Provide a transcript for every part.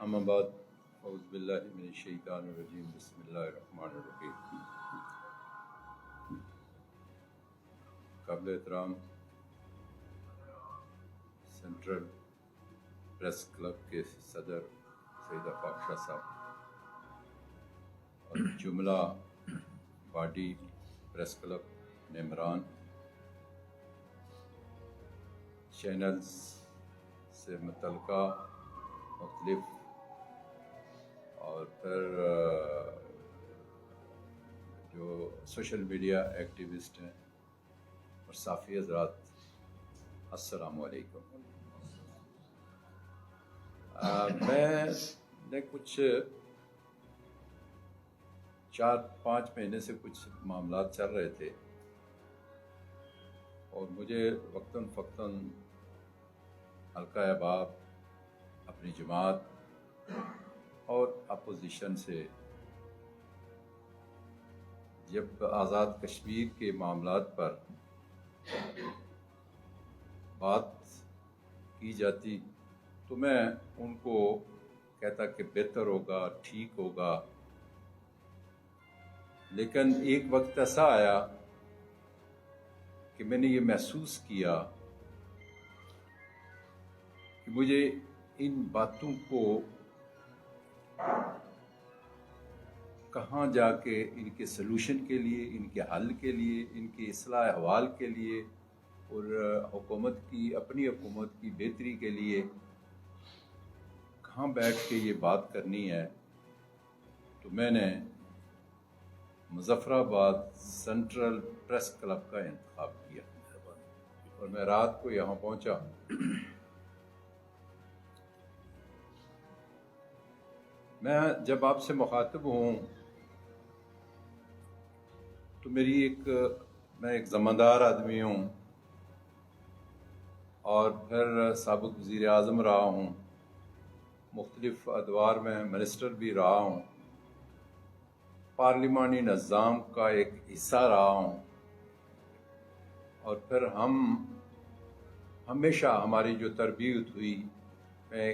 اما بعد اعوذ باللہ من الشیطان الرجیم بسم اللہ الرحمن الرحیم. قابل احترام سینٹرل پریس کلب کے صدر سید آفاق شاہ صاحب اور جملہ باڈی پریس کلب ممبران، چینلز سے متعلقہ مختلف اور پھر جو سوشل میڈیا ایکٹیوسٹ ہیں اور صحافی حضرات، السلام علیکم. میں نے کچھ 4-5 مہینے سے کچھ معاملات چل رہے تھے اور مجھے وقتاً فوقتاً حلقہ احباب، اپنی جماعت اور اپوزیشن سے جب آزاد کشمیر کے معاملات پر بات کی جاتی تو میں ان کو کہتا کہ بہتر ہوگا، ٹھیک ہوگا. لیکن ایک وقت ایسا آیا کہ میں نے یہ محسوس کیا کہ مجھے ان باتوں کو کہاں جا کے ان کے سلوشن کے لیے، ان کے حل کے لیے، ان کی اصلاح احوال کے لیے اور اپنی حکومت کی بہتری کے لیے کہاں بیٹھ کے یہ بات کرنی ہے. تو میں نے مظفر آباد سینٹرل پریس کلب کا انتخاب کیا اور میں رات کو یہاں پہنچا. میں جب آپ سے مخاطب ہوں تو میں ایک ذمہ آدمی ہوں اور پھر سابق وزیر اعظم رہا ہوں، مختلف ادوار میں منسٹر بھی رہا ہوں، پارلیمانی نظام کا ایک حصہ رہا ہوں، اور پھر ہمیشہ ہماری جو تربیت ہوئی، میں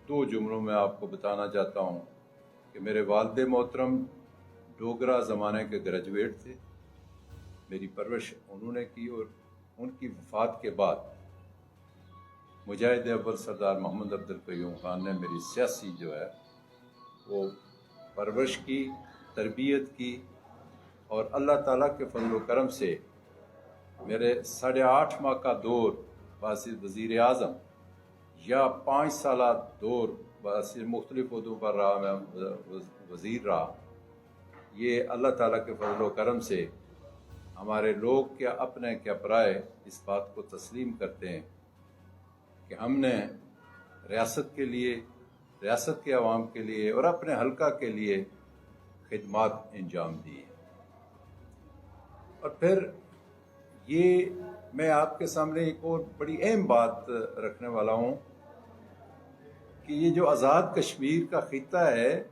2 جملوں میں آپ کو بتانا چاہتا ہوں کہ میرے والد محترم ڈوگرا زمانے کے گریجویٹ تھے. میری پرورش انہوں نے کی اور ان کی وفات کے بعد مجاہد اول سردار محمد عبد القیوم خان نے میری سیاسی جو ہے وہ پرورش کی، تربیت کی، اور اللہ تعالیٰ کے فضل و کرم سے میرے 8.5 ماہ کا دور بحیثیت وزیر اعظم یا 5 سالہ دور بحیثیت مختلف عہدوں پر رہا، میں وزیر رہا. یہ اللہ تعالیٰ کے فضل و کرم سے ہمارے لوگ کیا اپنے کیا پرائے اس بات کو تسلیم کرتے ہیں کہ ہم نے ریاست کے لیے، ریاست کے عوام کے لیے اور اپنے حلقہ کے لیے خدمات انجام دی. اور پھر یہ میں آپ کے سامنے ایک اور بڑی اہم بات رکھنے والا ہوں کہ یہ جو آزاد کشمیر کا خطہ ہے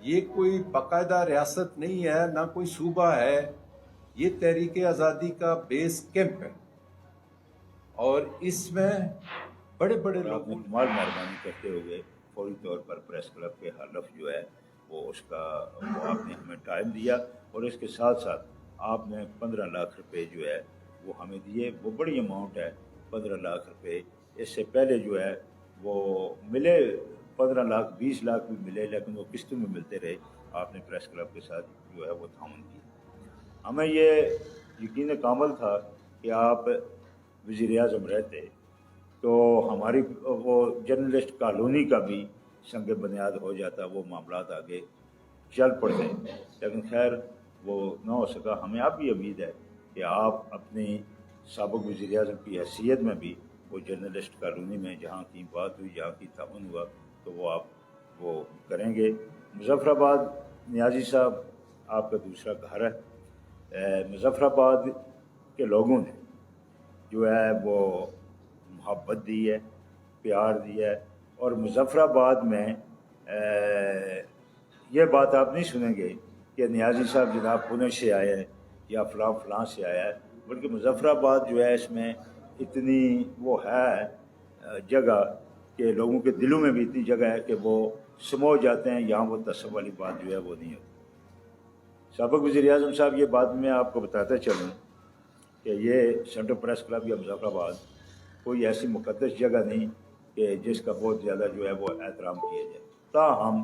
یہ کوئی باقاعدہ ریاست نہیں ہے، نہ کوئی صوبہ ہے، یہ تحریک آزادی کا بیس کیمپ ہے اور اس میں بڑے آپ نے کمال مہربانی کرتے ہوئے فوری طور پر پریس کلب کے حلف جو ہے وہ آپ نے ہمیں ٹائم دیا اور اس کے ساتھ ساتھ آپ نے 15 لاکھ روپے جو ہے وہ ہمیں دیے. وہ بڑی اماؤنٹ ہے 15 لاکھ روپے. اس سے پہلے جو ہے وہ ملے 15 لاکھ 20 لاکھ بھی ملے، لیکن وہ قسطوں میں ملتے رہے. آپ نے پریس کلب کے ساتھ جو ہے وہ تعاون کیا. ہمیں یہ یقین کامل تھا کہ آپ وزیر اعظم رہتے تو ہماری وہ جرنلسٹ کالونی کا بھی سنگ بنیاد ہو جاتا، وہ معاملات آگے چل پڑتے، لیکن خیر وہ نہ ہو سکا. ہمیں اب بھی امید ہے کہ آپ اپنی سابق وزیر اعظم کی حیثیت میں بھی وہ جرنلسٹ کالونی میں جہاں کی بات ہوئی، جہاں کی تعاون ہوا، تو وہ آپ وہ کریں گے. مظفر آباد نیازی صاحب آپ کا دوسرا گھر ہے. مظفر آباد کے لوگوں نے جو ہے وہ محبت دی ہے، پیار دیا ہے، اور مظفر آباد میں یہ بات آپ نہیں سنیں گے کہ نیازی صاحب جناب پونے سے آئے ہیں یا فلاں سے آیا ہے، بلکہ مظفر آباد جو ہے اس میں اتنی وہ ہے جگہ کہ لوگوں کے دلوں میں بھی اتنی جگہ ہے کہ وہ سمو جاتے ہیں، یہاں وہ تصور والی بات جو ہے وہ نہیں ہوتی۔ سابق وزیر اعظم صاحب، یہ بات میں آپ کو بتاتا چلوں کہ یہ سینٹرل پریس کلب یا مظفر آباد کوئی ایسی مقدس جگہ نہیں کہ جس کا بہت زیادہ جو ہے وہ احترام کیا جائے، تاہم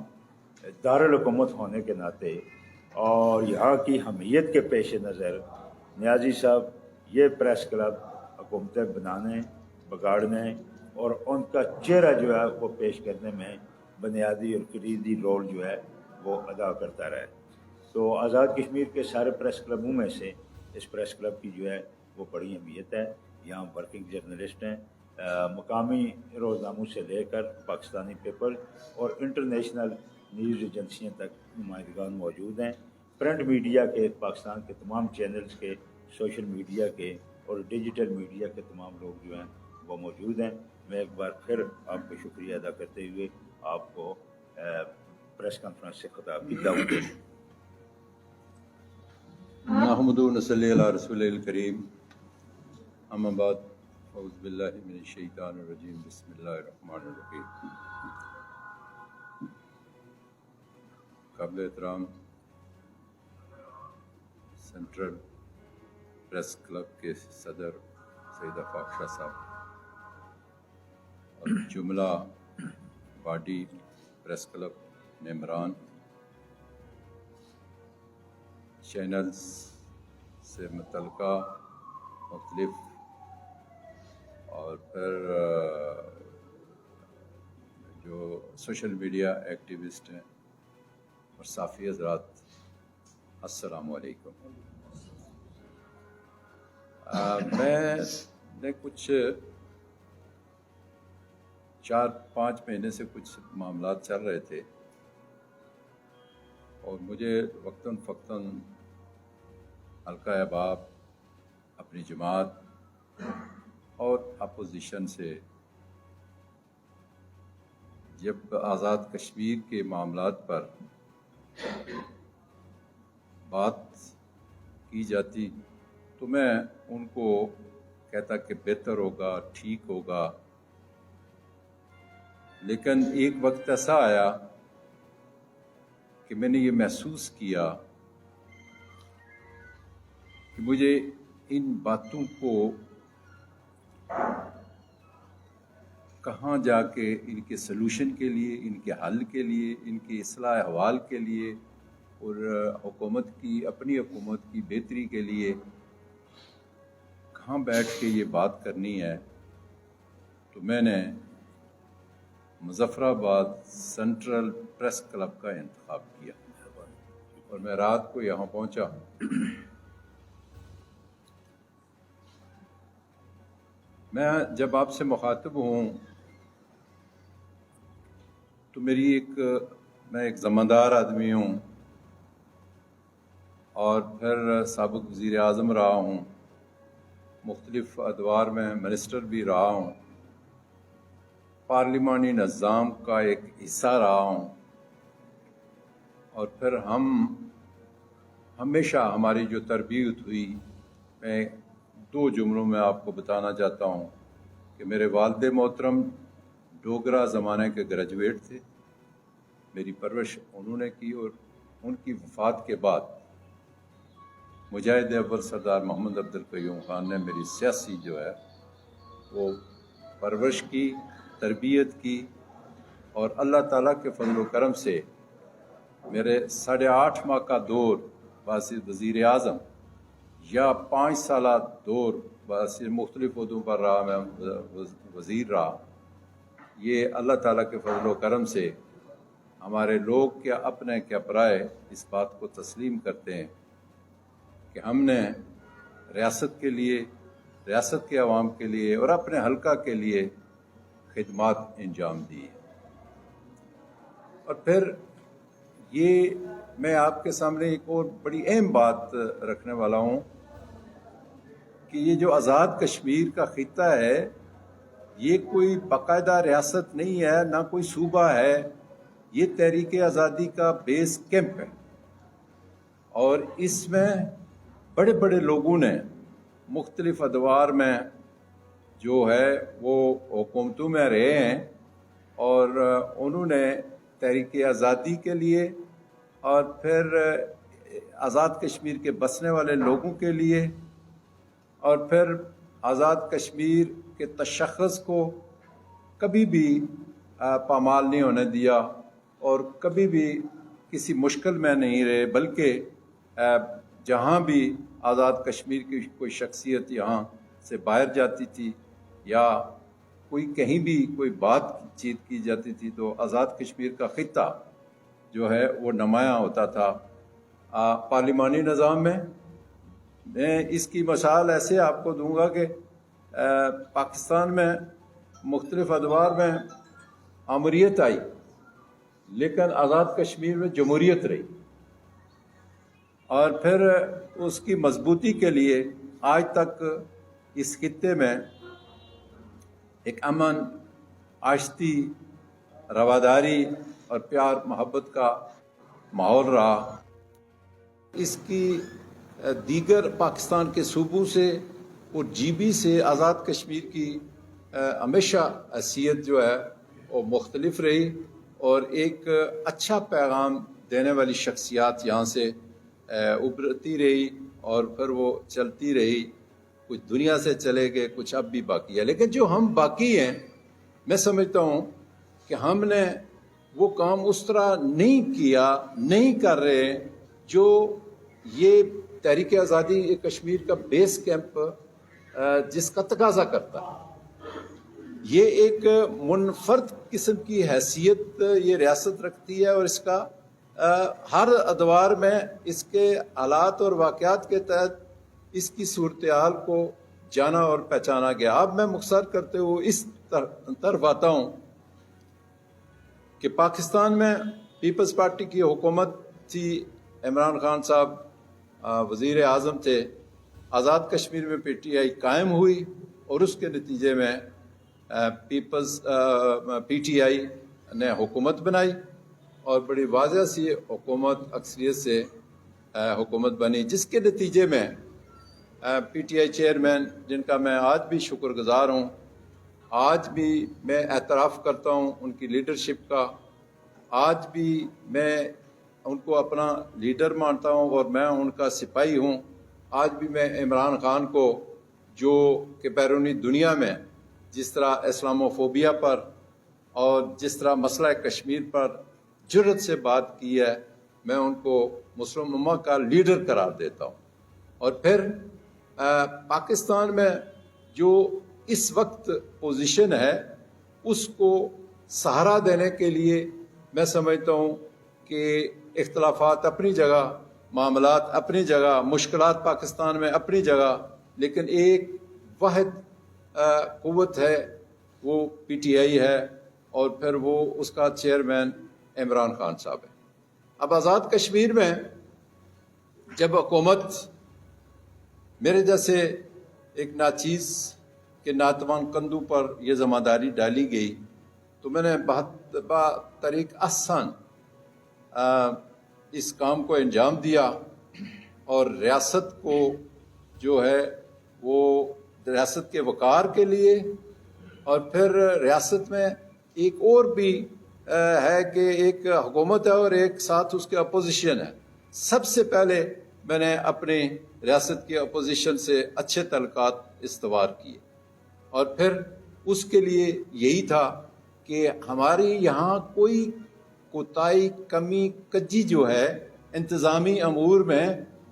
دارالحکومت ہونے کے ناطے اور یہاں کی حمیت کے پیش نظر نیازی صاحب یہ پریس کلب حکومتیں بنانے، بگاڑنے اور ان کا چہرہ جو ہے وہ پیش کرنے میں بنیادی اور کلیدی رول جو ہے وہ ادا کرتا رہا ہے۔ تو آزاد کشمیر کے سارے پریس کلبوں میں سے اس پریس کلب کی جو ہے وہ بڑی اہمیت ہے۔ یہاں ورکنگ جرنلسٹ ہیں، مقامی روزناموں سے لے کر پاکستانی پیپر اور انٹرنیشنل نیوز ایجنسیوں تک نمائندگان موجود ہیں۔ پرنٹ میڈیا کے، پاکستان کے تمام چینلز کے، سوشل میڈیا کے اور ڈیجیٹل میڈیا کے تمام لوگ جو ہیں وہ موجود ہیں۔ میں ایک بار پھر آپ کو شکریہ ادا کرتے ہوئے آپ کو پریس کانفرنس سے خطاب کی دعوت دیتا ہوں۔ نحمد و نصلی علی رسول الکریم، اما بعد، اعوذ باللہ من الشیطان الرجیم، بسم اللہ الرحمن الرحیم۔ قابل احترام سینٹرل پریس کلب کے صدر سید آفاق شاہ صاحب اور جملہ باڈی پریس کلب ممبران، چینلز سے متعلقہ مختلف اور پھر جو سوشل میڈیا ایکٹیوسٹ ہیں اور صحافی حضرات، السلام علیکم۔ میں نے کچھ 4-5 مہینے سے کچھ معاملات چل رہے تھے اور مجھے وقتاً فوقتاً حلقہ احباب، اپنی جماعت اور اپوزیشن سے جب آزاد کشمیر کے معاملات پر بات کی جاتی تو میں ان کو کہتا کہ بہتر ہوگا، ٹھیک ہوگا، لیکن ایک وقت ایسا آیا کہ میں نے یہ محسوس کیا کہ مجھے ان باتوں کو کہاں جا کے ان کے سلوشن کے لیے، ان کے حل کے لیے، ان کی اصلاح احوال کے لیے اور اپنی حکومت کی بہتری کے لیے کہاں بیٹھ کے یہ بات کرنی ہے، تو میں نے مظفر آباد سینٹرل پریس کلب کا انتخاب کیا اور میں رات کو یہاں پہنچا۔ میں جب آپ سے مخاطب ہوں تو میں ایک ذمہ آدمی ہوں اور پھر سابق وزیر اعظم رہا ہوں، مختلف ادوار میں منسٹر بھی رہا ہوں، پارلیمانی نظام کا ایک حصہ رہا ہوں، اور پھر ہمیشہ ہماری جو تربیت ہوئی، میں 2 جملوں میں آپ کو بتانا چاہتا ہوں کہ میرے والد محترم ڈوگرا زمانے کے گریجویٹ تھے، میری پرورش انہوں نے کی، اور ان کی وفات کے بعد مجاہد اول سردار محمد عبد القیوم خان نے میری سیاسی جو ہے وہ پرورش کی، تربیت کی، اور اللہ تعالیٰ کے فضل و کرم سے میرے 8.5 ماہ کا دور بحیثیت وزیر اعظم یا 5 سالہ دور بحیثیت مختلف عہدوں پر رہا، میں وزیر رہا، یہ اللہ تعالیٰ کے فضل و کرم سے ہمارے لوگ کیا اپنے کیا پرائے اس بات کو تسلیم کرتے ہیں کہ ہم نے ریاست کے لیے، ریاست کے عوام کے لیے اور اپنے حلقہ کے لیے خدمات انجام دی۔ اور پھر یہ میں آپ کے سامنے ایک اور بڑی اہم بات رکھنے والا ہوں کہ یہ جو آزاد کشمیر کا خطہ ہے یہ کوئی باقاعدہ ریاست نہیں ہے، نہ کوئی صوبہ ہے، یہ تحریک آزادی کا بیس کیمپ ہے، اور اس میں بڑے بڑے لوگوں نے مختلف ادوار میں جو ہے وہ حکومتوں میں رہے ہیں اور انہوں نے تحریک آزادی کے لیے اور پھر آزاد کشمیر کے بسنے والے لوگوں کے لیے اور پھر آزاد کشمیر کے تشخص کو کبھی بھی پامال نہیں ہونے دیا اور کبھی بھی کسی مشکل میں نہیں رہے، بلکہ جہاں بھی آزاد کشمیر کی کوئی شخصیت یہاں سے باہر جاتی تھی یا کوئی کہیں بھی کوئی بات چیت کی جاتی تھی تو آزاد کشمیر کا خطہ جو ہے وہ نمایاں ہوتا تھا۔ پارلیمانی نظام میں اس کی مثال ایسے آپ کو دوں گا کہ پاکستان میں مختلف ادوار میں آمریت آئی لیکن آزاد کشمیر میں جمہوریت رہی، اور پھر اس کی مضبوطی کے لیے آج تک اس خطے میں ایک امن، آشتی، رواداری اور پیار محبت کا ماحول رہا۔ اس کی دیگر پاکستان کے صوبوں سے اور جی بی سے آزاد کشمیر کی ہمیشہ حیثیت جو ہے وہ مختلف رہی اور ایک اچھا پیغام دینے والی شخصیات یہاں سے ابھرتی رہی اور پھر وہ چلتی رہی۔ کچھ دنیا سے چلے گئے، کچھ اب بھی باقی ہے، لیکن جو ہم باقی ہیں میں سمجھتا ہوں کہ ہم نے وہ کام اس طرح نہیں کیا، نہیں کر رہے جو یہ تحریک آزادی کشمیر کا بیس کیمپ جس کا تقاضا کرتا ہے۔ یہ ایک منفرد قسم کی حیثیت یہ ریاست رکھتی ہے اور اس کا ہر ادوار میں اس کے حالات اور واقعات کے تحت اس کی صورتحال کو جانا اور پہچانا گیا۔ اب میں مختصر کرتے ہوئے اس طرف آتا ہوں کہ پاکستان میں پیپلز پارٹی کی حکومت تھی، عمران خان صاحب وزیر اعظم تھے، آزاد کشمیر میں پی ٹی آئی قائم ہوئی اور اس کے نتیجے میں پی ٹی آئی نے حکومت بنائی اور بڑی واضح سی حکومت اکثریت سے حکومت بنی، جس کے نتیجے میں پی ٹی آئی چیئرمین جن کا میں آج بھی شکر گزار ہوں، آج بھی میں اعتراف کرتا ہوں ان کی لیڈرشپ کا، آج بھی میں ان کو اپنا لیڈر مانتا ہوں اور میں ان کا سپاہی ہوں۔ آج بھی میں عمران خان کو جو کہ بیرونی دنیا میں جس طرح اسلاموفوبیا پر اور جس طرح مسئلہ کشمیر پر جرأت سے بات کی ہے، میں ان کو مسلم امت کا لیڈر قرار دیتا ہوں۔ اور پھر پاکستان میں جو اس وقت پوزیشن ہے اس کو سہارا دینے کے لیے میں سمجھتا ہوں کہ اختلافات اپنی جگہ، معاملات اپنی جگہ، مشکلات پاکستان میں اپنی جگہ، لیکن ایک واحد قوت ہے وہ پی ٹی آئی ہے اور پھر وہ اس کا چیئرمین عمران خان صاحب ہے۔ اب آزاد کشمیر میں جب حکومت میرے جیسے ایک ناچیز کے ناتوان کندھوں پر یہ ذمہ داری ڈالی گئی تو میں نے بہت طریق آسان اس کام کو انجام دیا اور ریاست کو جو ہے وہ ریاست کے وقار کے لیے اور پھر ریاست میں ایک اور بھی ہے کہ ایک حکومت ہے اور ایک ساتھ اس کے اپوزیشن ہے۔ سب سے پہلے میں نے اپنی ریاست کی اپوزیشن سے اچھے تعلقات استوار کیے اور پھر اس کے لیے یہی تھا کہ ہماری یہاں کوئی کوتاہی، کمی، کجی جو ہے انتظامی امور میں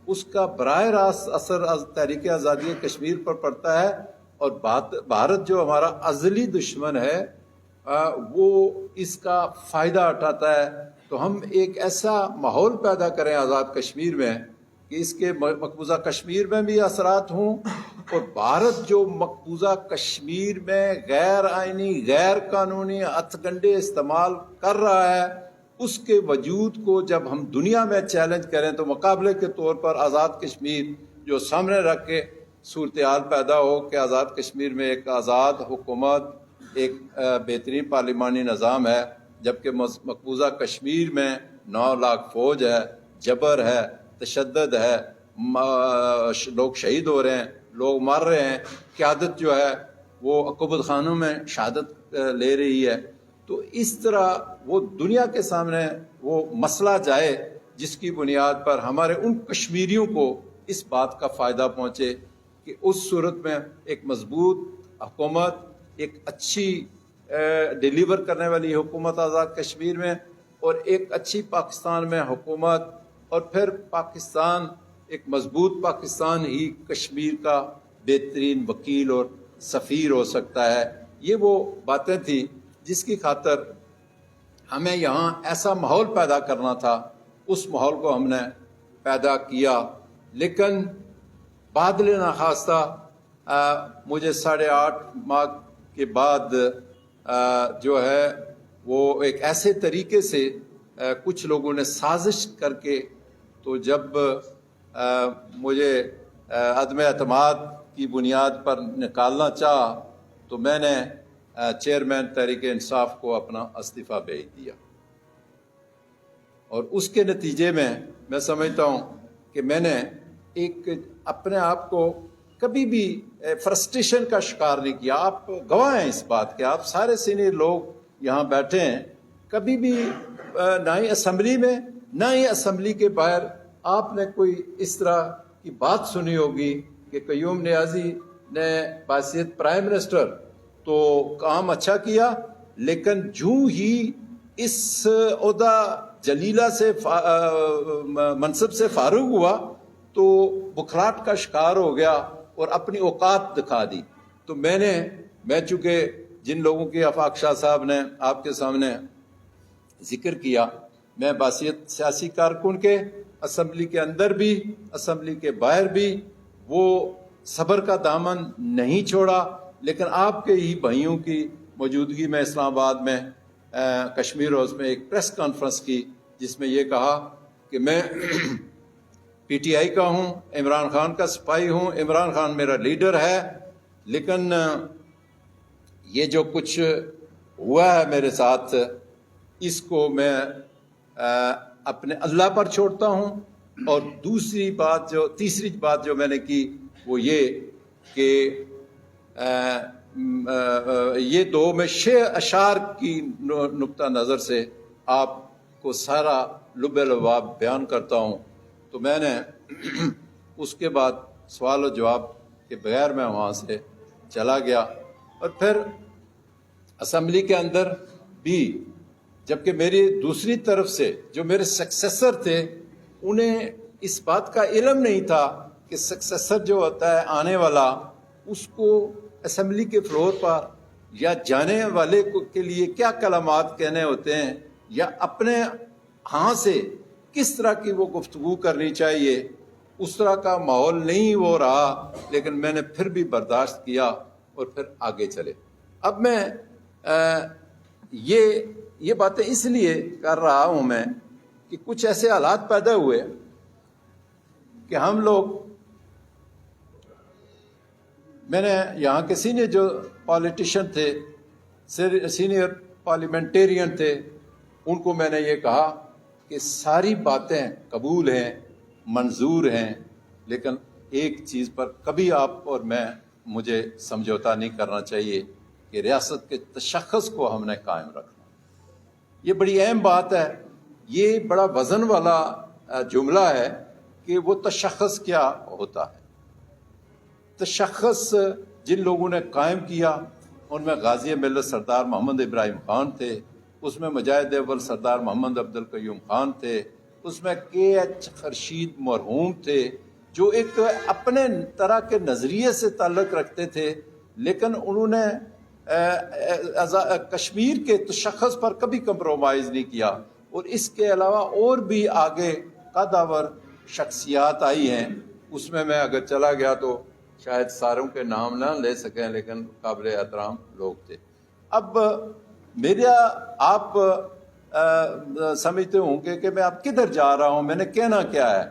اس کا براہ راست اثر تحریک آزادی کشمیر پر پڑتا ہے اور بھارت جو ہمارا ازلی دشمن ہے وہ اس کا فائدہ اٹھاتا ہے۔ تو ہم ایک ایسا ماحول پیدا کریں آزاد کشمیر میں کہ اس کے مقبوضہ کشمیر میں بھی اثرات ہوں اور بھارت جو مقبوضہ کشمیر میں غیر آئینی، غیر قانونی ہتھ کنڈے استعمال کر رہا ہے، اس کے وجود کو جب ہم دنیا میں چیلنج کریں تو مقابلے کے طور پر آزاد کشمیر جو سامنے رکھ کے صورتحال پیدا ہو کہ آزاد کشمیر میں ایک آزاد حکومت، ایک بہترین پارلیمانی نظام ہے، جبکہ مقبوضہ کشمیر میں 9 لاکھ فوج ہے، جبر ہے، تشدد ہے، لوگ شہید ہو رہے ہیں، لوگ مر رہے ہیں، قیادت جو ہے وہ قبض خانوں میں شہادت لے رہی ہے۔ تو اس طرح وہ دنیا کے سامنے وہ مسئلہ جائے جس کی بنیاد پر ہمارے ان کشمیریوں کو اس بات کا فائدہ پہنچے کہ اس صورت میں ایک مضبوط حکومت، ایک اچھی ڈیلیور کرنے والی حکومت آزاد کشمیر میں، اور ایک اچھی پاکستان میں حکومت، اور پھر پاکستان ایک مضبوط پاکستان ہی کشمیر کا بہترین وکیل اور سفیر ہو سکتا ہے۔ یہ وہ باتیں تھیں جس کی خاطر ہمیں یہاں ایسا ماحول پیدا کرنا تھا، اس ماحول کو ہم نے پیدا کیا۔ لیکن بادل ناخواستہ مجھے 8.5 ماہ کے بعد جو ہے وہ ایک ایسے طریقے سے کچھ لوگوں نے سازش کر کے، تو جب مجھے عدم اعتماد کی بنیاد پر نکالنا چاہا تو میں نے چیئرمین تحریک انصاف کو اپنا استعفیٰ بھیج دیا، اور اس کے نتیجے میں سمجھتا ہوں کہ میں نے ایک اپنے آپ کو کبھی بھی فرسٹریشن کا شکار نہیں کیا۔ آپ گواہ ہیں اس بات کے، آپ سارے سینئر لوگ یہاں بیٹھے ہیں، کبھی بھی نہ ہی اسمبلی میں نہ ہی اسمبلی کے باہر آپ نے کوئی اس طرح کی بات سنی ہوگی کہ قیوم نیازی نے بحیثیت پرائم منسٹر تو کام اچھا کیا، لیکن جو ہی اس عہدہ جلیلہ سے منصب سے فارغ ہوا تو بکھراٹ کا شکار ہو گیا اور اپنی اوقات دکھا دی۔ تو میں چونکہ جن لوگوں کی آفاق شاہ صاحب نے آپ کے سامنے ذکر کیا، میں بحیثیت سیاسی کارکن کے اسمبلی کے اندر بھی اسمبلی کے باہر بھی وہ صبر کا دامن نہیں چھوڑا، لیکن آپ کے ہی بھائیوں کی موجودگی میں اسلام آباد میں کشمیر ہاؤس میں ایک پریس کانفرنس کی، جس میں یہ کہا کہ میں پی ٹی آئی کا ہوں، عمران خان کا سپاہی ہوں، عمران خان میرا لیڈر ہے، لیکن یہ جو کچھ ہوا ہے میرے ساتھ اس کو میں اپنے اللہ پر چھوڑتا ہوں۔ اور تیسری بات جو میں نے کی وہ یہ کہ یہ دو میں 6 اشعار کی نقطہ نظر سے آپ کو سارا لب لباب بیان کرتا ہوں۔ تو میں نے اس کے بعد سوال و جواب کے بغیر میں وہاں سے چلا گیا، اور پھر اسمبلی کے اندر بھی جبکہ میری دوسری طرف سے جو میرے سکسیسر تھے انہیں اس بات کا علم نہیں تھا کہ سکسیسر جو ہوتا ہے آنے والا، اس کو اسمبلی کے فلور پر یا جانے والے کے لیے کیا کلمات کہنے ہوتے ہیں یا اپنے ہاں سے کس طرح کی وہ گفتگو کرنی چاہیے، اس طرح کا ماحول نہیں وہ رہا، لیکن میں نے پھر بھی برداشت کیا اور پھر آگے چلے۔ اب میں یہ باتیں اس لیے کر رہا ہوں میں کہ کچھ ایسے حالات پیدا ہوئے کہ ہم لوگ، میں نے یہاں کے سینئر جو پالیٹیشین تھے، سینئر پارلیمنٹیرین تھے، ان کو میں نے یہ کہا کہ ساری باتیں قبول ہیں، منظور ہیں، لیکن ایک چیز پر کبھی آپ اور مجھے سمجھوتا نہیں کرنا چاہیے کہ ریاست کے تشخص کو ہم نے قائم رکھنا۔ یہ بڑی اہم بات ہے، یہ بڑا وزن والا جملہ ہے کہ وہ تشخص کیا ہوتا ہے۔ تشخص جن لوگوں نے قائم کیا ان میں غازی ملت سردار محمد ابراہیم خان تھے، اس میں مجاہد اول سردار محمد عبد القیوم خان تھے، اس میں KH خورشید مرحوم تھے، جو ایک اپنے طرح کے نظریے سے تعلق رکھتے تھے، لیکن انہوں نے کشمیر کے تشخص پر کبھی کمپرومائز نہیں کیا۔ اور اس کے علاوہ اور بھی آگے قدآور شخصیات آئی ہیں، اس میں اگر چلا گیا تو شاید ساروں کے نام نہ لے سکیں، لیکن قابل احترام لوگ تھے۔ اب میرا آپ سمجھتے ہوں کہ میں اب کدھر جا رہا ہوں، میں نے کہنا کیا ہے۔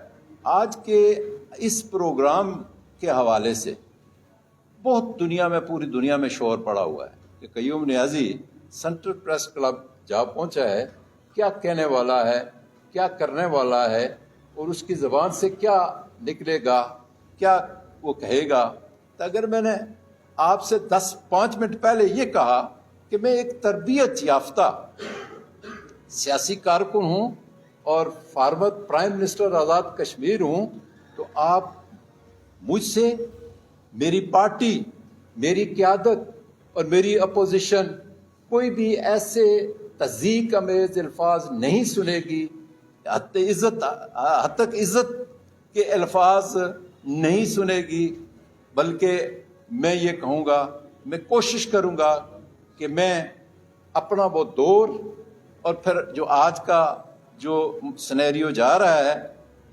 آج کے اس پروگرام کے حوالے سے بہت دنیا میں، پوری دنیا میں شور پڑا ہوا ہے کہ قیوم نیازی سینٹرل پریس کلب جا پہنچا ہے، کیا کہنے والا ہے، کیا کرنے والا ہے، اور اس کی زبان سے کیا نکلے گا، کیا وہ کہے گا۔ تو اگر میں نے آپ سے 5 منٹ پہلے یہ کہا کہ میں ایک تربیت یافتہ سیاسی کارکن ہوں اور former prime minister Azad Kashmir ہوں، تو آپ مجھ سے میری پارٹی، میری قیادت اور میری اپوزیشن کوئی بھی ایسے تضییق امیز الفاظ نہیں سنے گی، حد تک عزت کے الفاظ نہیں سنے گی، بلکہ میں یہ کہوں گا، میں کوشش کروں گا کہ میں اپنا وہ دور اور پھر جو آج کا جو سینیریو جا رہا ہے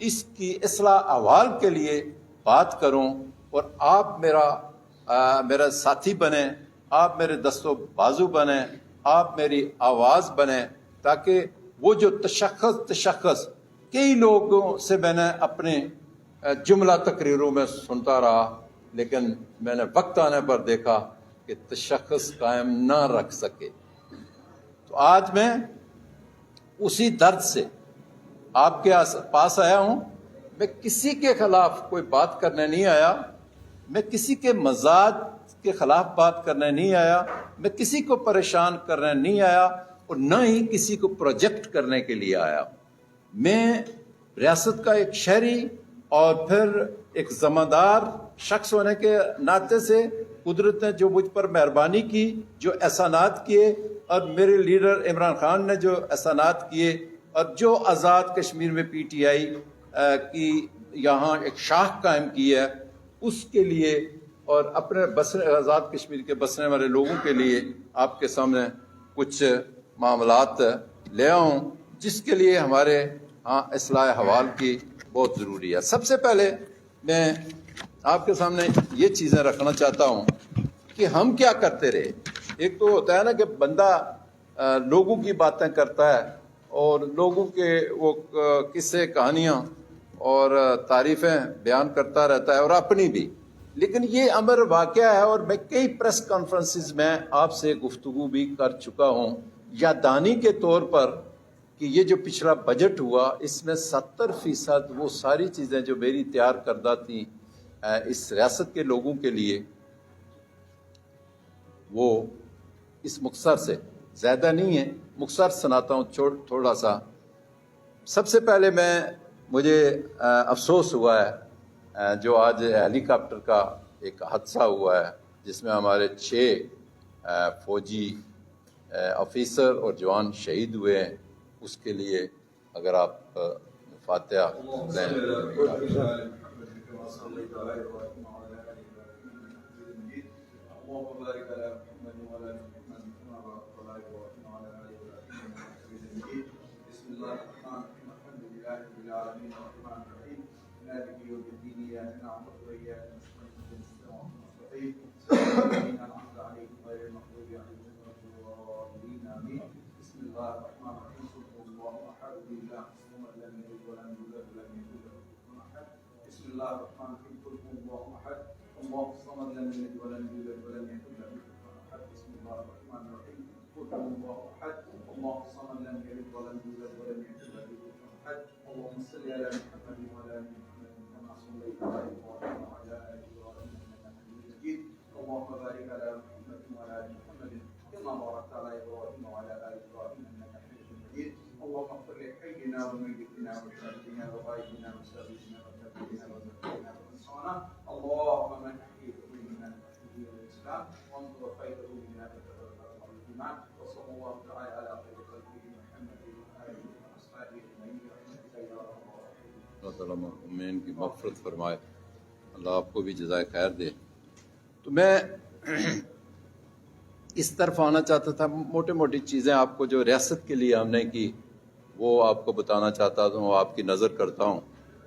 اس کی اصلاح احوال کے لیے بات کروں، اور آپ میرا ساتھی بنیں، آپ میرے دست و بازو بنیں، آپ میری آواز بنیں، تاکہ وہ جو تشخص کئی لوگوں سے میں نے اپنے جملہ تقریروں میں سنتا رہا، لیکن میں نے وقت آنے پر دیکھا کہ تشخص قائم نہ رکھ سکے۔ تو آج میں اسی درد سے آپ کے پاس آیا ہوں۔ میں کسی کے خلاف کوئی بات کرنے نہیں آیا، میں کسی کے مزاج کے خلاف بات کرنے نہیں آیا، میں کسی کو پریشان کرنے نہیں آیا، اور نہ ہی کسی کو پروجیکٹ کرنے کے لیے آیا۔ میں ریاست کا ایک شہری اور پھر ایک ذمہ دار شخص ہونے کے ناطے سے قدرت نے جو مجھ پر مہربانی کی، جو احسانات کیے، اور میرے لیڈر عمران خان نے جو احسانات کیے، اور جو آزاد کشمیر میں پی ٹی آئی کی یہاں ایک شاخ قائم کی ہے، اس کے لیے اور اپنے آزاد کشمیر کے بسنے والے لوگوں کے لیے آپ کے سامنے کچھ معاملات لے آؤں، جس کے لیے ہمارے ہاں اصلاح احوال کی بہت ضروری ہے۔ سب سے پہلے میں آپ کے سامنے یہ چیزیں رکھنا چاہتا ہوں کہ ہم کیا کرتے رہے۔ ایک تو ہوتا ہے نا کہ بندہ لوگوں کی باتیں کرتا ہے اور لوگوں کے وہ قصے کہانیاں اور تعریفیں بیان کرتا رہتا ہے، اور اپنی بھی، لیکن یہ امر واقعہ ہے، اور میں کئی پریس کانفرنسز میں آپ سے گفتگو بھی کر چکا ہوں یاددانی کے طور پر، کہ یہ جو پچھلا بجٹ ہوا اس میں 70% وہ ساری چیزیں جو میری تیار کردہ تھیں اس ریاست کے لوگوں کے لیے، وہ اس مختصر سے زیادہ نہیں ہے، مختصر سناتا ہوں تھوڑا سا۔ سب سے پہلے مجھے افسوس ہوا ہے جو آج ہیلی کاپٹر کا ایک حادثہ ہوا ہے، جس میں ہمارے 6 فوجی آفیسر اور جوان شہید ہوئے ہیں، اس کے لیے اگر آپ فاتحہ لیں۔ اللہ تعالیٰ مرحومین کی مغفرت فرمائے، اللہ آپ کو بھی جزائے خیر دے۔ تو میں اس طرف آنا چاہتا تھا، موٹی موٹی چیزیں آپ کو جو ریاست کے لیے ہم نے کی وہ آپ کو بتانا چاہتا ہوں، آپ کی نظر کرتا ہوں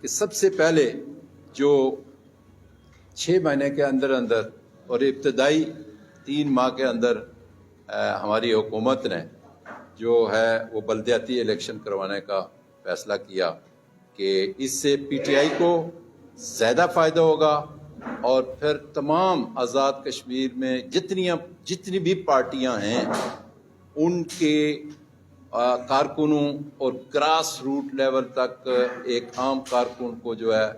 کہ سب سے پہلے جو 6 مہینے کے اندر اور ابتدائی 3 ماہ کے اندر ہماری حکومت نے جو ہے وہ بلدیاتی الیکشن کروانے کا فیصلہ کیا کہ اس سے پی ٹی آئی کو زیادہ فائدہ ہوگا، اور پھر تمام آزاد کشمیر میں جتنی بھی پارٹیاں ہیں ان کے کارکنوں اور گراس روٹ لیول تک ایک عام کارکن کو جو ہے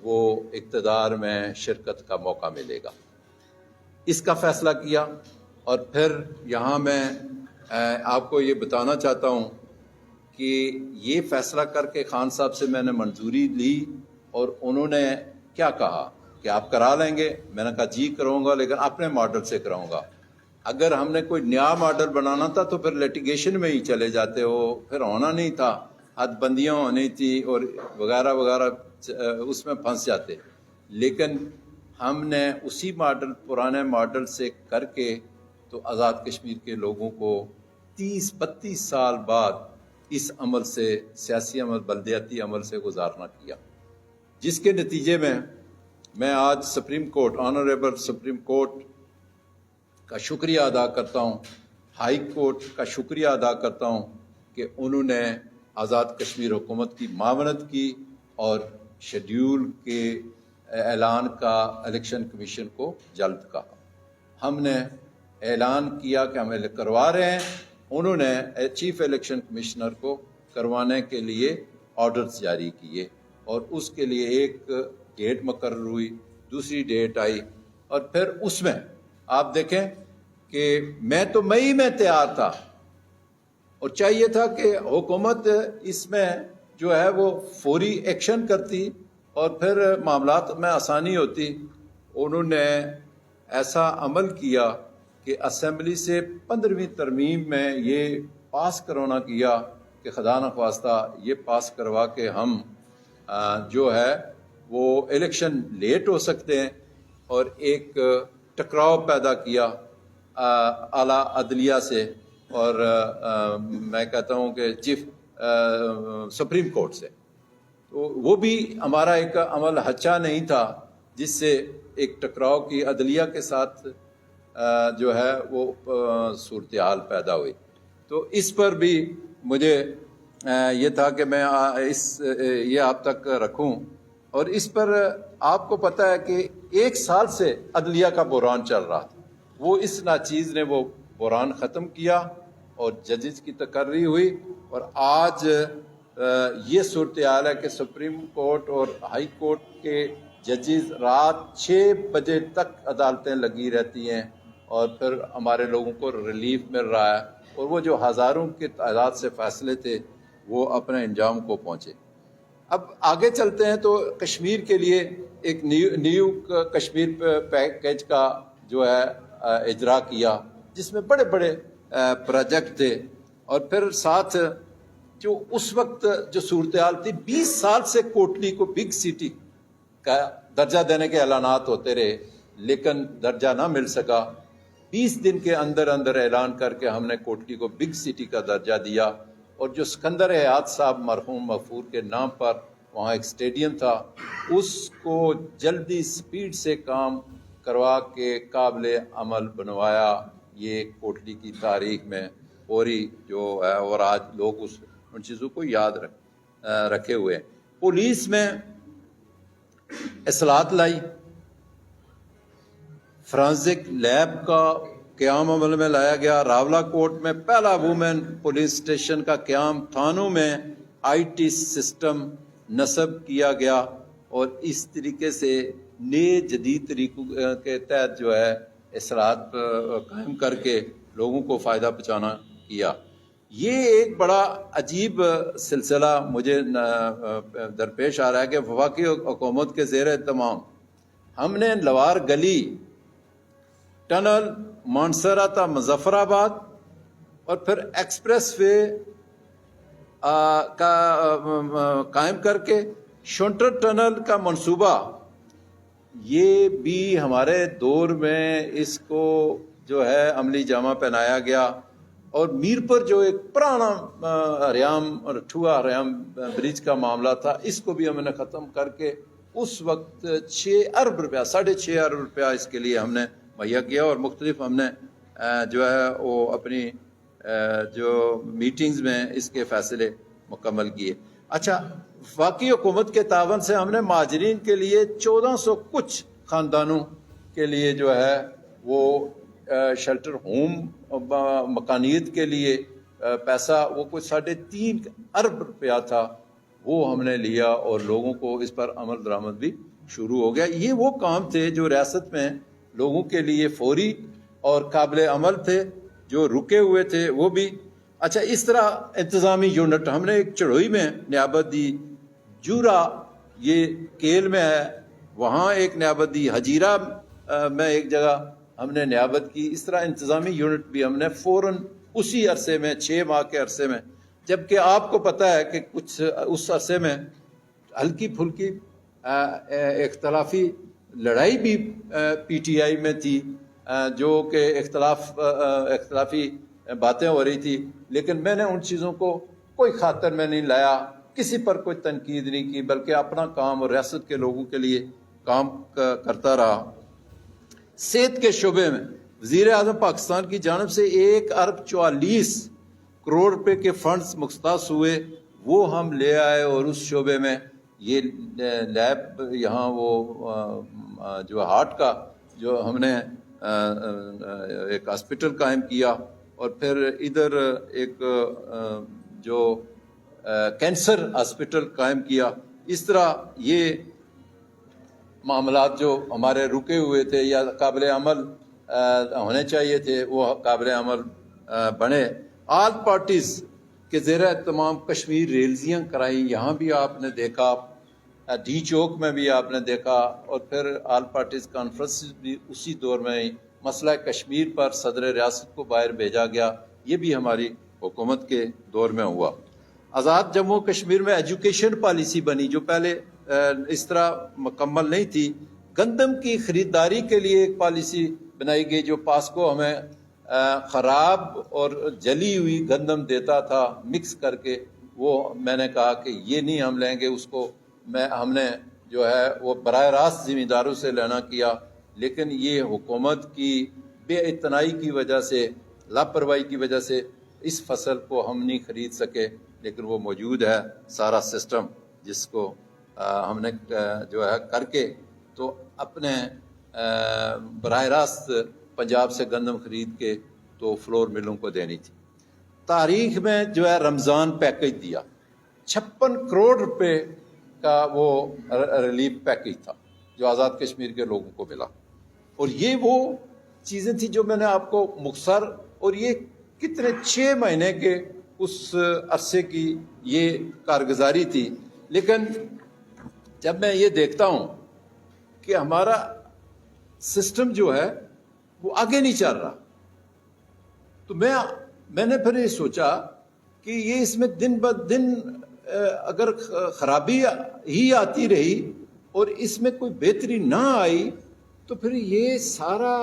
وہ اقتدار میں شرکت کا موقع ملے گا۔ اس کا فیصلہ کیا، اور پھر یہاں میں آپ کو یہ بتانا چاہتا ہوں کہ یہ فیصلہ کر کے خان صاحب سے میں نے منظوری لی اور انہوں نے کیا کہا کہ آپ کرا لیں گے. میں نے کہا جی کراؤں گا، لیکن اپنے ماڈل سے کراؤں گا. اگر ہم نے کوئی نیا ماڈل بنانا تھا تو پھر لیٹیگیشن میں ہی چلے جاتے ہو، پھر ہونا نہیں تھا، حد بندیاں ہونی تھی اور وغیرہ وغیرہ، اس میں پھنس جاتے. لیکن ہم نے اسی ماڈل، پرانے ماڈل سے کر کے تو آزاد کشمیر کے لوگوں کو 30-32 سال بعد اس عمل سے، سیاسی عمل، بلدیاتی عمل سے گزارنا کیا، جس کے نتیجے میں آج supreme court, honourable supreme court کا شکریہ ادا کرتا ہوں، ہائی کورٹ کا شکریہ ادا کرتا ہوں کہ انہوں نے آزاد کشمیر حکومت کی معاونت کی اور شیڈیول کے اعلان کا الیکشن کمیشن کو جلد کہا. ہم نے اعلان کیا کہ ہم کروا رہے ہیں، انہوں نے چیف الیکشن کمشنر کو کروانے کے لیے آرڈرز جاری کیے اور اس کے لیے ایک ڈیٹ مقرر ہوئی، دوسری ڈیٹ آئی، اور پھر اس میں آپ دیکھیں کہ میں تو مئی میں تیار تھا اور چاہیے تھا کہ حکومت اس میں جو ہے وہ فوری ایکشن کرتی اور پھر معاملات میں آسانی ہوتی. انہوں نے ایسا عمل کیا کہ اسمبلی سے 15ویں ترمیم میں یہ پاس کرانا کیا کہ خدا نخواستہ یہ پاس کروا کے ہم جو ہے وہ الیکشن لیٹ ہو سکتے ہیں، اور ایک ٹکراؤ پیدا کیا اعلیٰ عدلیہ سے اور میں کہتا ہوں کہ چیف سپریم کورٹ سے. تو وہ بھی ہمارا ایک عمل ہچا نہیں تھا جس سے ایک ٹکراؤ کی عدلیہ کے ساتھ جو ہے وہ صورتحال پیدا ہوئی. تو اس پر بھی مجھے یہ تھا کہ میں یہ آپ تک رکھوں. اور اس پر آپ کو پتہ ہے کہ 1 سال سے عدلیہ کا بحران چل رہا تھا، وہ اس ناچیز نے وہ بحران ختم کیا اور ججز کی تقرری ہوئی، اور آج یہ صورتحال ہے کہ سپریم کورٹ اور ہائی کورٹ کے ججز رات 6 بجے تک عدالتیں لگی رہتی ہیں اور پھر ہمارے لوگوں کو ریلیف مل رہا ہے، اور وہ جو ہزاروں کی تعداد سے فیصلے تھے وہ اپنے انجام کو پہنچے. اب آگے چلتے ہیں تو کشمیر کے لیے ایک نیو کشمیر پیکیج کا جو ہے اجرا کیا، جس میں بڑے بڑے پروجیکٹ تھے، اور پھر ساتھ جو اس وقت جو صورتحال تھی، 20 سال سے کوٹلی کو بگ سٹی کا درجہ دینے کے اعلانات ہوتے رہے لیکن درجہ نہ مل سکا. 20 دن کے اندر اندر اعلان کر کے ہم نے کوٹلی کو بگ سٹی کا درجہ دیا، اور جو سکندر حیات صاحب مرحوم مغفور کے نام پر وہاں ایک اسٹیڈیم تھا، اس کو جلدی سپیڈ سے کام کروا کے قابل عمل بنوایا. یہ کوٹلی کی تاریخ میں پوری جو ہے، اور آج لوگ ان چیزوں کو یاد رکھے ہوئے. پولیس میں اصلاحات لائی، فرانزک لیب کا قیام عمل میں لایا گیا، راولہ کوٹ میں پہلا وومن پولیس اسٹیشن کا قیام، تھانوں میں IT سسٹم نصب کیا گیا، اور اس طریقے سے نئے جدید طریقوں کے تحت جو ہے اصلاحات قائم کر کے لوگوں کو فائدہ پہنچانا کیا. یہ ایک بڑا عجیب سلسلہ مجھے درپیش آ رہا ہے کہ وفاقی حکومت کے زیر اہتمام ہم نے لوار گلی، ٹنل، مانسرا تا مظفر آباد، اور پھر ایکسپریس وے کا قائم کر کے شونٹر ٹنل کا منصوبہ، یہ بھی ہمارے دور میں اس کو جو ہے عملی جامہ پہنایا گیا. اور میر پر جو ایک پرانا ہریام اور ٹھوا ہریام برج کا معاملہ تھا، اس کو بھی ہم نے ختم کر کے اس وقت 6 ارب روپیہ، 6.5 ارب روپیہ اس کے لیے ہم نے مہیا کیا، اور مختلف ہم نے جو ہے وہ اپنی جو میٹنگز میں اس کے فیصلے مکمل کیے. اچھا، وفاقی حکومت کے تعاون سے ہم نے مہاجرین کے لیے 1400 کچھ خاندانوں کے لیے جو ہے وہ شیلٹر ہوم مکانیت کے لیے پیسہ، وہ کچھ 3.5 ارب روپیہ تھا، وہ ہم نے لیا، اور لوگوں کو اس پر عمل درآمد بھی شروع ہو گیا. یہ وہ کام تھے جو ریاست میں لوگوں کے لیے فوری اور قابل عمل تھے، جو رکے ہوئے تھے وہ بھی. اچھا، اس طرح انتظامی یونٹ ہم نے ایک چڑھوئی میں نیابت دی، جورا یہ کیل میں ہے وہاں ایک نیابت دی، ہجیرہ میں ایک جگہ ہم نے نیابت کی. اس طرح انتظامی یونٹ بھی ہم نے فوراً اسی عرصے میں 6 ماہ کے عرصے میں، جبکہ آپ کو پتہ ہے کہ کچھ اس عرصے میں ہلکی پھلکی اختلافی لڑائی بھی پی ٹی آئی میں تھی، جو کہ اختلافی باتیں ہو رہی تھی، لیکن میں نے ان چیزوں کو کوئی خاطر میں نہیں لایا، کسی پر کوئی تنقید نہیں کی، بلکہ اپنا کام اور ریاست کے لوگوں کے لیے کام کرتا رہا. صحت کے شعبے میں وزیر اعظم پاکستان کی جانب سے 1 ارب 44 کروڑ روپے کے فنڈز مختص ہوئے، وہ ہم لے آئے، اور اس شعبے میں یہ لیب یہاں وہ جو ہارٹ کا جو ہم نے ایک ہاسپٹل قائم کیا، اور پھر ادھر ایک جو کینسر ہاسپٹل قائم کیا. اس طرح یہ معاملات جو ہمارے رکے ہوئے تھے یا قابل عمل ہونے چاہیے تھے وہ قابل عمل بنے. آل پارٹیز کے زیر اہتمام کشمیر ریلیزیاں کرائیں، یہاں بھی آپ نے دیکھا، ڈی چوک میں بھی آپ نے دیکھا، اور پھر آل پارٹیز کانفرنس بھی اسی دور میں ہی. مسئلہ کشمیر پر صدر ریاست کو باہر بھیجا گیا، یہ بھی ہماری حکومت کے دور میں ہوا. آزاد جموں کشمیر میں ایجوکیشن پالیسی بنی جو پہلے اس طرح مکمل نہیں تھی. گندم کی خریداری کے لیے ایک پالیسی بنائی گئی، جو پاسکو ہمیں خراب اور جلی ہوئی گندم دیتا تھا مکس کر کے، وہ میں نے کہا کہ یہ نہیں ہم لیں گے اس کو. ہم نے جو ہے وہ براہ راست زمینداروں سے لینا کیا، لیکن یہ حکومت کی بے اعتنائی کی وجہ سے، لاپرواہی کی وجہ سے اس فصل کو ہم نہیں خرید سکے. لیکن وہ موجود ہے سارا سسٹم، جس کو ہم نے جو ہے کر کے تو اپنے براہ راست پنجاب سے گندم خرید کے تو فلور ملوں کو دینی تھی. تاریخ میں جو ہے رمضان پیکج دیا، 56 کروڑ روپے کا وہ ریلیف پیکج تھا جو آزاد کشمیر کے لوگوں کو ملا. اور یہ وہ چیزیں تھیں جو میں نے آپ کو مختصر، اور یہ کتنے 6 مہینے کے اس عرصے کی یہ کارگزاری تھی. لیکن جب میں یہ دیکھتا ہوں کہ ہمارا سسٹم جو ہے وہ آگے نہیں چل رہا، تو میں نے پھر یہ سوچا کہ یہ اس میں دن بدن اگر خرابی ہی آتی رہی اور اس میں کوئی بہتری نہ آئی تو پھر یہ سارا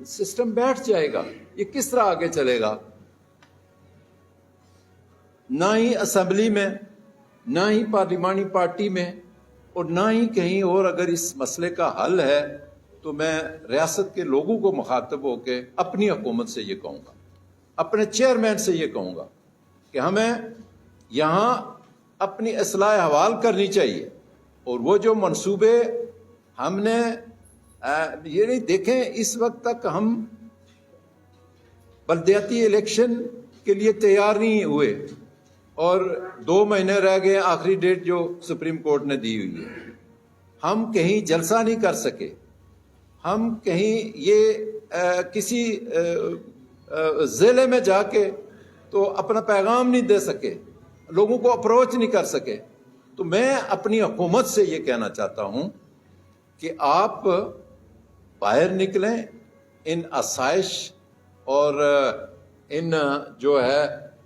سسٹم بیٹھ جائے گا. یہ کس طرح آگے چلے گا؟ نہ ہی اسمبلی میں، نہ ہی پارلیمانی پارٹی میں، اور نہ ہی کہیں اور اگر اس مسئلے کا حل ہے تو میں ریاست کے لوگوں کو مخاطب ہو کے اپنی حکومت سے یہ کہوں گا، اپنے چیئرمین سے یہ کہوں گا کہ ہمیں یہاں اپنی اصلاح احوال کرنی چاہیے. اور وہ جو منصوبے ہم نے یہ نہیں دیکھیں، اس وقت تک ہم بلدیاتی الیکشن کے لیے تیار نہیں ہوئے، اور 2 مہینے رہ گئے آخری ڈیٹ جو سپریم کورٹ نے دی ہوئی ہے. ہم کہیں جلسہ نہیں کر سکے، ہم کہیں یہ کسی ضلع میں جا کے تو اپنا پیغام نہیں دے سکے، لوگوں کو اپروچ نہیں کر سکے. تو میں اپنی حکومت سے یہ کہنا چاہتا ہوں کہ آپ باہر نکلیں، ان آسائش اور ان جو ہے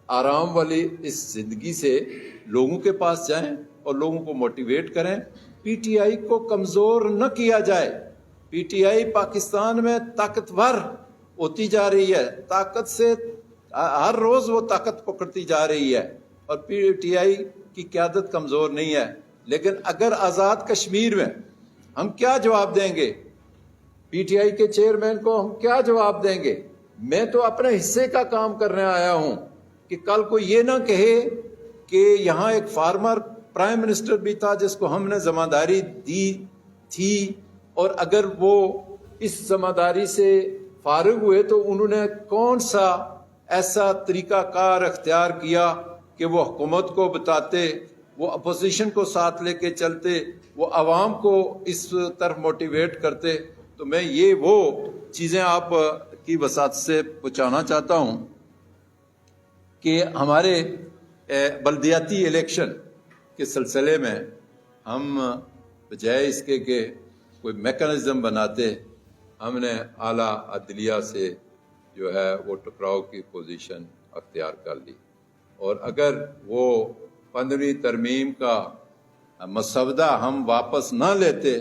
آرام والی اس زندگی سے لوگوں کے پاس جائیں اور لوگوں کو موٹیویٹ کریں. پی ٹی آئی کو کمزور نہ کیا جائے. پی ٹی آئی پاکستان میں طاقتور ہوتی جا رہی ہے، طاقت سے ہر روز وہ طاقت پکڑتی جا رہی ہے، اور پی ٹی آئی کی قیادت کمزور نہیں ہے. لیکن اگر آزاد کشمیر میں ہم کیا جواب دیں گے؟ پی ٹی آئی کے چیئرمین کو ہم کیا جواب دیں گے؟ میں تو اپنے حصے کا کام کرنے آیا ہوں کہ کل کو یہ نہ کہے کہ یہاں ایک فارمر پرائم منسٹر بھی تھا جس کو ہم نے ذمہ داری دی تھی، اور اگر وہ اس ذمہ داری سے فارغ ہوئے تو انہوں نے کون سا ایسا طریقہ کار اختیار کیا کہ وہ حکومت کو بتاتے، وہ اپوزیشن کو ساتھ لے کے چلتے، وہ عوام کو اس طرف موٹیویٹ کرتے. تو میں یہ وہ چیزیں آپ کی وسعت سے پہنچانا چاہتا ہوں کہ ہمارے بلدیاتی الیکشن کے سلسلے میں ہم بجائے اس کے کہ کوئی میکانزم بناتے، ہم نے اعلیٰ عدلیہ سے جو ہے وہ ٹکراؤ کی پوزیشن اختیار کر لی، اور اگر وہ 15ویں ترمیم کا مسودہ ہم واپس نہ لیتے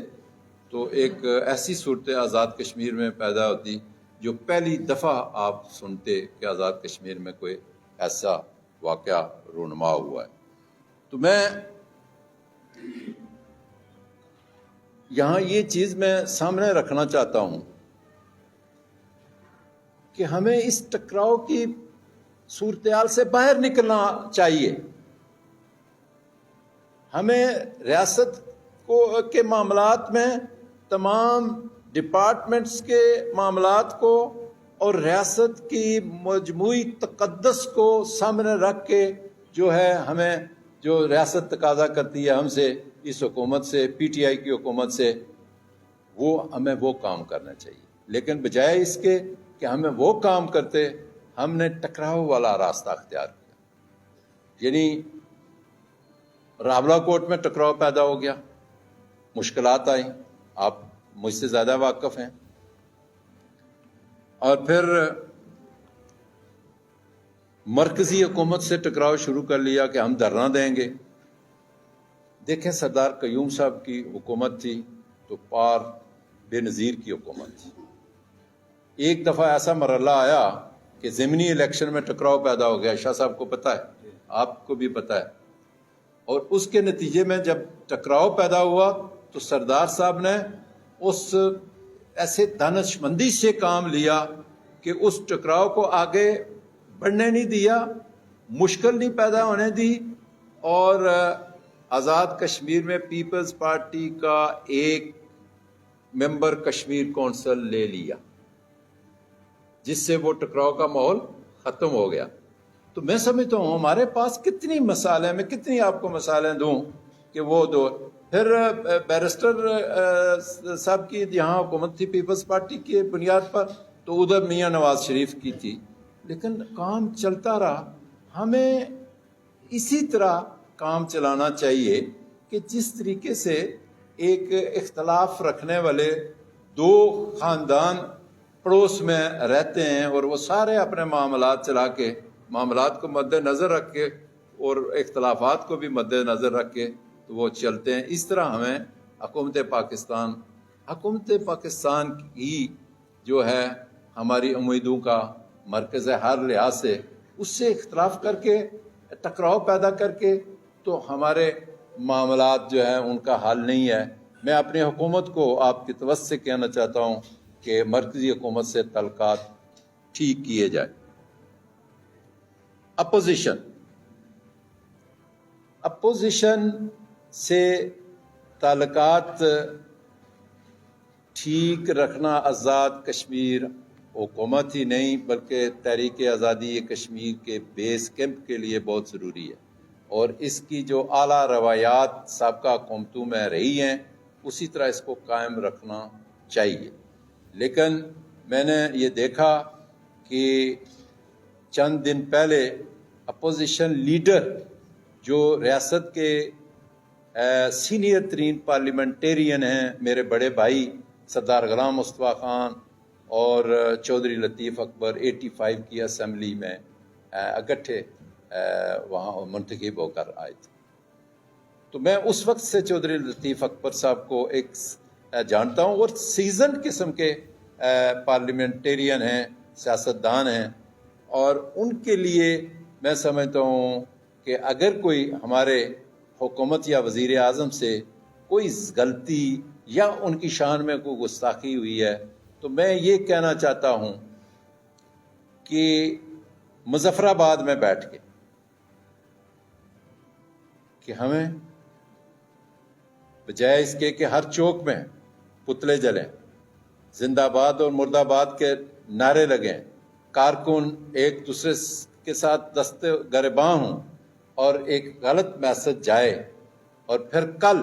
تو ایک ایسی صورت آزاد کشمیر میں پیدا ہوتی جو پہلی دفعہ آپ سنتے کہ آزاد کشمیر میں کوئی ایسا واقعہ رونما ہوا ہے۔ تو میں یہاں یہ چیز میں سامنے رکھنا چاہتا ہوں کہ ہمیں اس ٹکراؤ کی صورتحال سے باہر نکلنا چاہیے۔ ہمیں ریاست کے معاملات میں تمام ڈپارٹمنٹس کے معاملات کو اور ریاست کی مجموعی تقدس کو سامنے رکھ کے جو ہے ہمیں جو ریاست تقاضا کرتی ہے ہم سے، اس حکومت سے، پی ٹی آئی کی حکومت سے، ہمیں وہ کام کرنا چاہیے۔ لیکن بجائے اس کے کہ ہمیں وہ کام کرتے، ہم نے ٹکراؤ والا راستہ اختیار کیا، یعنی راولا کوٹ میں ٹکراؤ پیدا ہو گیا، مشکلات آئیں، آپ مجھ سے زیادہ واقف ہیں، اور پھر مرکزی حکومت سے ٹکراؤ شروع کر لیا کہ ہم دھرنا دیں گے۔ دیکھیں سردار قیوم صاحب کی حکومت تھی تو پار بے نظیر کی حکومت تھی۔ ایک دفعہ ایسا مرحلہ آیا کہ ضمنی الیکشن میں ٹکراؤ پیدا ہو گیا، شاہ صاحب کو پتہ ہے، آپ کو بھی پتہ ہے، اور اس کے نتیجے میں جب ٹکراؤ پیدا ہوا تو سردار صاحب نے اس ایسے دانشمندی سے کام لیا کہ اس ٹکراؤ کو آگے بڑھنے نہیں دیا، مشکل نہیں پیدا ہونے دی، اور آزاد کشمیر میں پیپلز پارٹی کا ایک ممبر کشمیر کونسل لے لیا، جس سے وہ ٹکراؤ کا ماحول ختم ہو گیا۔ تو میں سمجھتا ہوں ہمارے پاس کتنی مثالیں، میں کتنی آپ کو مثالیں دوں کہ وہ دو۔ پھر بیرسٹر صاحب کی یہاں حکومت تھی پیپلز پارٹی کی بنیاد پر، تو ادھر میاں نواز شریف کی تھی، لیکن کام چلتا رہا۔ ہمیں اسی طرح کام چلانا چاہیے کہ جس طریقے سے ایک اختلاف رکھنے والے دو خاندان پڑوس میں رہتے ہیں اور وہ سارے اپنے معاملات چلا کے، معاملات کو مد نظر رکھ کے اور اختلافات کو بھی مد نظر رکھ کے تو وہ چلتے ہیں۔ اس طرح ہمیں حکومت پاکستان کی جو ہے ہماری امیدوں کا مرکز ہے ہر لحاظ سے، اس سے اختلاف کر کے، ٹکراؤ پیدا کر کے تو ہمارے معاملات جو ہیں ان کا حل نہیں ہے۔ میں اپنی حکومت کو آپ کی توجہ سے کہنا چاہتا ہوں کہ مرکزی حکومت سے تعلقات ٹھیک کیے جائے۔ اپوزیشن سے تعلقات ٹھیک رکھنا آزاد کشمیر حکومت ہی نہیں بلکہ تحریک آزادی کشمیر کے بیس کیمپ کے لیے بہت ضروری ہے، اور اس کی جو اعلیٰ روایات سابقہ حکومتوں میں رہی ہیں اسی طرح اس کو قائم رکھنا چاہیے۔ لیکن میں نے یہ دیکھا کہ چند دن پہلے اپوزیشن لیڈر جو ریاست کے سینئر ترین پارلیمنٹیرین ہیں، میرے بڑے بھائی سردار غلام مصطفیٰ خان اور چودھری لطیف اکبر 85 کی اسمبلی میں اکٹھے وہاں منتخب ہو کر آئے تھے، تو میں اس وقت سے چودھری لطیف اکبر صاحب کو ایک جانتا ہوں، اور سیزن قسم کے پارلیمنٹیرین ہیں، سیاستدان ہیں، اور ان کے لیے میں سمجھتا ہوں کہ اگر کوئی ہمارے حکومت یا وزیر اعظم سے کوئی غلطی یا ان کی شان میں کوئی گستاخی ہوئی ہے تو میں یہ کہنا چاہتا ہوں کہ مظفر آباد میں بیٹھ کے کہ ہمیں بجائے اس کے کہ ہر چوک میں پتلے جلیں، زندہ آباد اور مرد آباد کے نعرے لگیں، کارکن ایک دوسرے کے ساتھ دست گریباں ہوں اور ایک غلط میسج جائے، اور پھر کل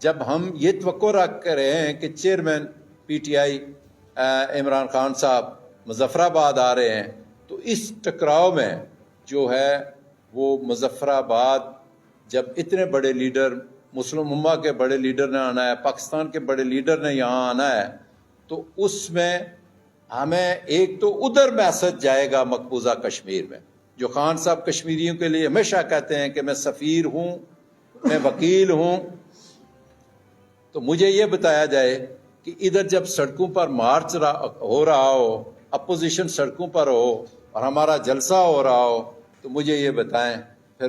جب ہم یہ توقع رکھ کر رہے ہیں کہ chairman P T I Imran Khan صاحب مظفر آباد آ رہے ہیں، تو اس ٹکراؤ میں جو ہے وہ مظفر آباد جب اتنے بڑے لیڈر، مسلم امہ کے بڑے لیڈر نے آنا ہے، پاکستان کے بڑے لیڈر نے یہاں آنا ہے، تو اس میں ہمیں ایک تو ادھر میسج جائے گا مقبوضہ کشمیر میں، جو خان صاحب کشمیریوں کے لیے ہمیشہ کہتے ہیں کہ میں سفیر ہوں، میں وکیل ہوں، تو مجھے یہ بتایا جائے کہ ادھر جب سڑکوں پر مارچ ہو رہا ہو، اپوزیشن سڑکوں پر ہو اور ہمارا جلسہ ہو رہا ہو، تو مجھے یہ بتائیں پھر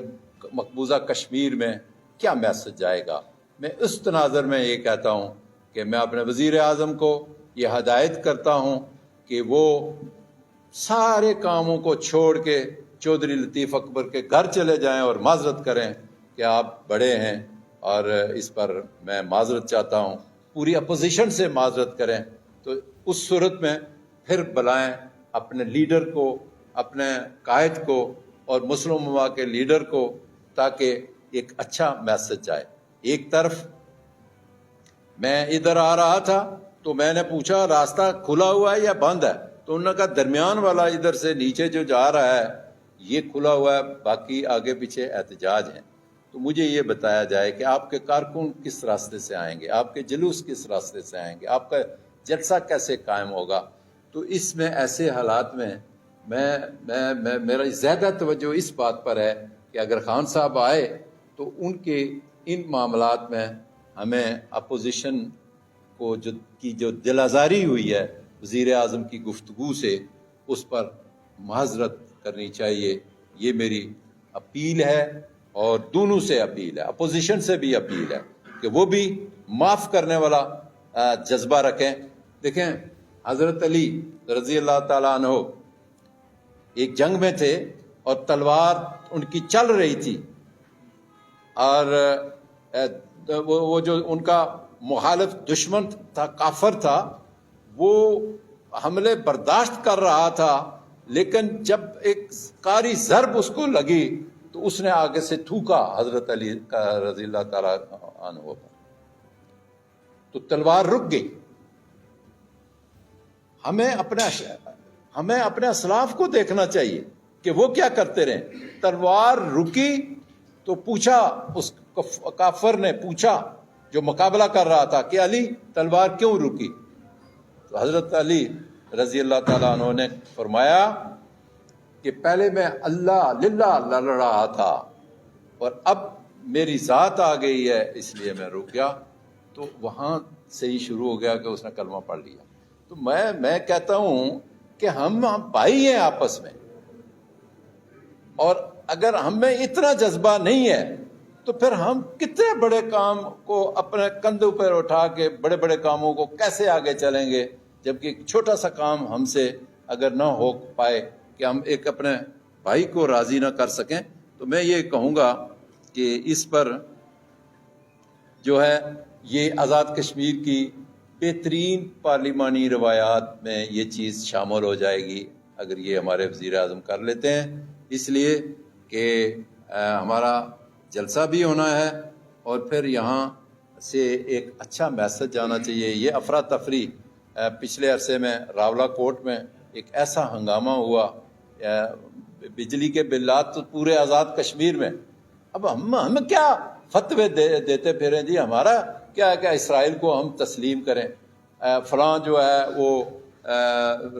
مقبوضہ کشمیر میں کیا میسج جائے گا۔ میں اس تناظر میں یہ کہتا ہوں کہ میں اپنے وزیر اعظم کو یہ ہدایت کرتا ہوں کہ وہ سارے کاموں کو چھوڑ کے چودھری لطیف اکبر کے گھر چلے جائیں اور معذرت کریں کہ آپ بڑے ہیں اور اس پر میں معذرت چاہتا ہوں، پوری اپوزیشن سے معذرت کریں، تو اس صورت میں پھر بلائیں اپنے لیڈر کو، اپنے قائد کو اور مسلم امہ کے لیڈر کو، تاکہ ایک اچھا میسج جائے۔ ایک طرف میں ادھر آ رہا تھا تو میں نے پوچھا راستہ کھلا ہوا ہے یا بند ہے، تو انہوں نے کہا درمیان والا ادھر سے نیچے جو جا رہا ہے یہ کھلا ہوا ہے، باقی آگے پیچھے احتجاج ہیں۔ تو مجھے یہ بتایا جائے کہ آپ کے کارکن کس راستے سے آئیں گے، آپ کے جلوس کس راستے سے آئیں گے، آپ کا جلسہ کیسے قائم ہوگا۔ تو اس میں ایسے حالات میں میرا زیادہ توجہ اس بات پر ہے کہ اگر خان صاحب آئے تو ان کے ان معاملات میں ہمیں اپوزیشن کو جو دل آزاری ہوئی ہے وزیر اعظم کی گفتگو سے، اس پر معذرت کرنی چاہیے۔ یہ میری اپیل ہے اور دونوں سے اپیل ہے، اپوزیشن سے بھی اپیل ہے کہ وہ بھی معاف کرنے والا جذبہ رکھیں۔ دیکھیں حضرت علی رضی اللہ تعالیٰ عنہ ایک جنگ میں تھے اور تلوار ان کی چل رہی تھی، اور وہ جو ان کا مخالف دشمن تھا، کافر تھا، وہ حملے برداشت کر رہا تھا، لیکن جب ایک کاری ضرب اس کو لگی تو اس نے آگے سے تھوکا حضرت علی رضی اللہ تعالیٰ عنہ پر، تو تلوار رک گئی۔ ہمیں اپنے اسلاف کو دیکھنا چاہیے کہ وہ کیا کرتے رہے۔ تلوار رکی تو پوچھا، اس کافر نے پوچھا جو مقابلہ کر رہا تھا کہ علی تلوار کیوں رکی؟ تو حضرت علی رضی اللہ تعالیٰ عنہ نے فرمایا کہ پہلے میں اللہ للہ لڑ رہا تھا اور اب میری ذات آ گئی ہے اس لیے میں رک گیا۔ تو وہاں سے ہی شروع ہو گیا کہ اس نے کلمہ پڑھ لیا۔ تو میں کہتا ہوں کہ ہم بھائی ہیں آپس میں، اور اگر ہم میں اتنا جذبہ نہیں ہے تو پھر ہم کتنے بڑے کام کو اپنے کندھوں پر اٹھا کے بڑے بڑے کاموں کو کیسے آگے چلیں گے، جبکہ ایک چھوٹا سا کام ہم سے اگر نہ ہو پائے کہ ہم ایک اپنے بھائی کو راضی نہ کر سکیں۔ تو میں یہ کہوں گا کہ اس پر جو ہے یہ آزاد کشمیر کی بہترین پارلیمانی روایات میں یہ چیز شامل ہو جائے گی اگر یہ ہمارے وزیر اعظم کر لیتے ہیں، اس لیے کہ ہمارا جلسہ بھی ہونا ہے اور پھر یہاں سے ایک اچھا میسج جانا چاہیے۔ یہ افراتفری پچھلے عرصے میں راولہ کوٹ میں ایک ایسا ہنگامہ ہوا، بجلی کے بلات تو پورے آزاد کشمیر میں، اب ہم کیا فتوے دیتے پھریں جی، ہمارا کیا اسرائیل کو ہم تسلیم کریں، فلاں جو ہے وہ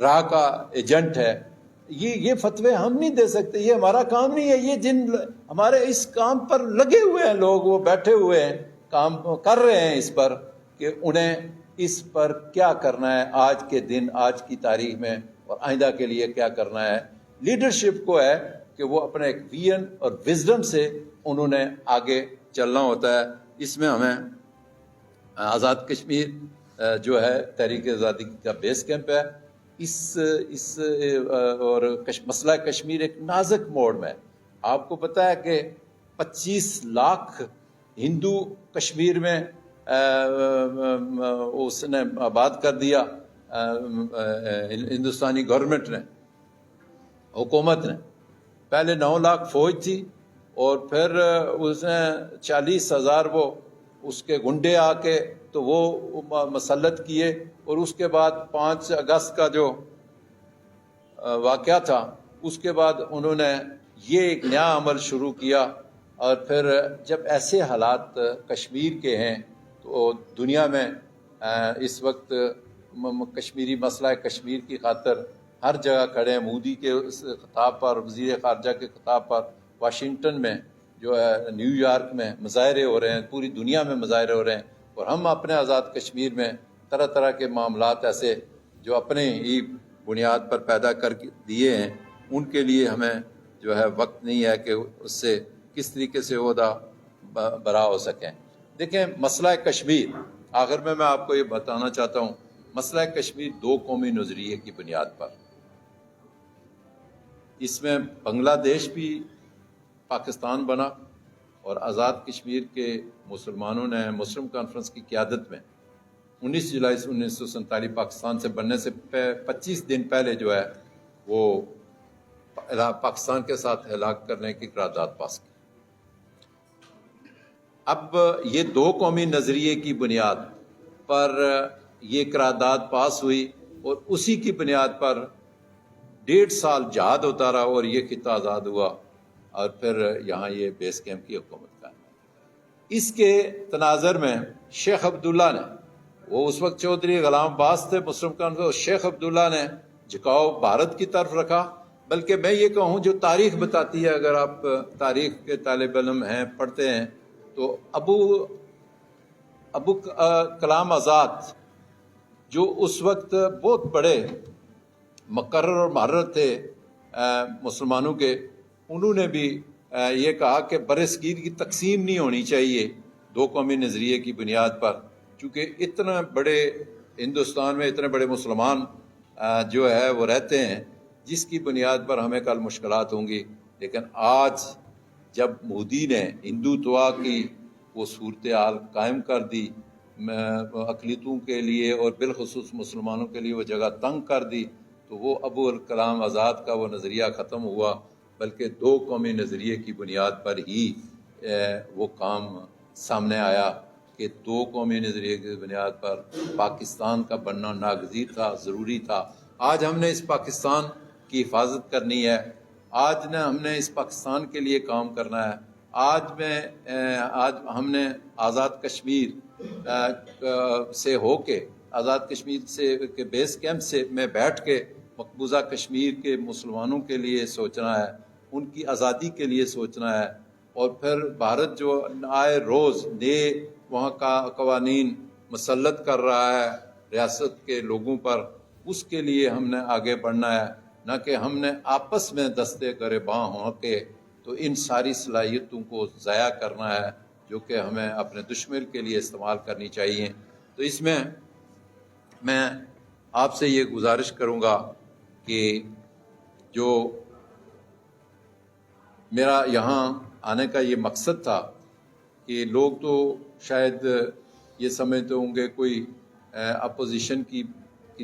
راہ کا ایجنٹ ہے، یہ فتوے ہم نہیں دے سکتے، یہ ہمارا کام نہیں ہے۔ یہ جن ہمارے اس کام پر لگے ہوئے ہیں لوگ، وہ بیٹھے ہوئے ہیں، کام کر رہے ہیں اس پر کہ انہیں اس پر کیا کرنا ہے آج کے دن، آج کی تاریخ میں اور آئندہ کے لیے کیا کرنا ہے۔ لیڈرشپ کو ہے کہ وہ اپنے ایک ویژن اور وزڈم سے انہوں نے آگے چلنا ہوتا ہے۔ اس میں ہمیں آزاد کشمیر جو ہے تحریک آزادی کا بیس کیمپ ہے، اس اور مسئلہ کشمیر ایک نازک موڑ میں، آپ کو پتہ ہے کہ 25 لاکھ ہندو کشمیر میں اس نے آباد کر دیا، ہندوستانی گورنمنٹ نے، حکومت نے۔ پہلے 9 لاکھ فوج تھی اور پھر اس نے 40,000 وہ اس کے گنڈے آ کے تو وہ مسلط کیے، اور اس کے بعد 5 اگست کا جو واقعہ تھا، اس کے بعد انہوں نے یہ ایک نیا عمل شروع کیا، اور پھر جب ایسے حالات کشمیر کے ہیں تو دنیا میں اس وقت کشمیری مسئلہ کشمیر کی خاطر ہر جگہ کھڑے ہیں۔ مودی کے خطاب پر، وزیر خارجہ کے خطاب پر واشنگٹن میں جو ہے، نیو یارک میں مظاہرے ہو رہے ہیں، پوری دنیا میں مظاہرے ہو رہے ہیں، اور ہم اپنے آزاد کشمیر میں طرح طرح کے معاملات ایسے جو اپنے ہی بنیاد پر پیدا کر دیے ہیں، ان کے لیے ہمیں جو ہے وقت نہیں ہے کہ اس سے کس طریقے سے عہدہ برا ہو سکیں۔ دیکھیں، مسئلہ کشمیر، آخر میں آپ کو یہ بتانا چاہتا ہوں، مسئلہ کشمیر دو قومی نظریے کی بنیاد پر، اس میں بنگلہ دیش بھی پاکستان بنا، اور آزاد کشمیر کے مسلمانوں نے مسلم کانفرنس کی قیادت میں 19 جولائی 1947 پاکستان سے بننے سے 25 دن پہلے جو ہے وہ پاکستان کے ساتھ ہلاک کرنے کی قرارداد پاس کی۔ اب یہ دو قومی نظریے کی بنیاد پر یہ قرارداد پاس ہوئی، اور اسی کی بنیاد پر 1.5 سال جہاد ہوتا رہا، اور یہ خطہ آزاد ہوا، اور پھر یہاں یہ بیس کیمپ کی حکومت قائم ہے۔ اس کے تناظر میں شیخ عبداللہ نے، وہ اس وقت چودھری غلام عباس تھے مسلم کانفرنس، شیخ عبداللہ نے جھکاؤ بھارت کی طرف رکھا، بلکہ میں یہ کہوں جو تاریخ بتاتی ہے، اگر آپ تاریخ کے طالب علم ہیں، پڑھتے ہیں، تو ابو کلام آزاد جو اس وقت بہت بڑے مقرر اور محرر تھے مسلمانوں کے، انہوں نے بھی یہ کہا کہ برصغیر کی تقسیم نہیں ہونی چاہیے دو قومی نظریے کی بنیاد پر، چونکہ اتنا بڑے ہندوستان میں اتنے بڑے مسلمان جو ہے وہ رہتے ہیں، جس کی بنیاد پر ہمیں کل مشکلات ہوں گی۔ لیکن آج جب مودی نے ہندوتوا کی وہ صورتحال قائم کر دی، اقلیتوں کے لیے اور بالخصوص مسلمانوں کے لیے وہ جگہ تنگ کر دی، تو وہ ابو الکلام آزاد کا وہ نظریہ ختم ہوا، بلکہ دو قومی نظریے کی بنیاد پر ہی وہ کام سامنے آیا کہ دو قومی نظریے کی بنیاد پر پاکستان کا بننا ناگزیر تھا، ضروری تھا۔ آج ہم نے اس پاکستان کی حفاظت کرنی ہے، آج ہم نے اس پاکستان کے لیے کام کرنا ہے، آج ہم نے آزاد کشمیر سے ہو کے، آزاد کشمیر سے کے بیس کیمپ سے میں بیٹھ کے مقبوضہ کشمیر کے مسلمانوں کے لیے سوچنا ہے، ان کی آزادی کے لیے سوچنا ہے، اور پھر بھارت جو آئے روز نئے وہاں کا قوانین مسلط کر رہا ہے ریاست کے لوگوں پر، اس کے لیے ہم نے آگے بڑھنا ہے، نہ کہ ہم نے آپس میں دستے گریباں ہو کے تو ان ساری صلاحیتوں کو ضائع کرنا ہے جو کہ ہمیں اپنے دشمن کے لیے استعمال کرنی چاہیے۔ تو اس میں میں آپ سے یہ گزارش کروں گا کہ جو میرا یہاں آنے کا یہ مقصد تھا کہ لوگ تو شاید یہ سمجھتے ہوں گے کوئی اپوزیشن کی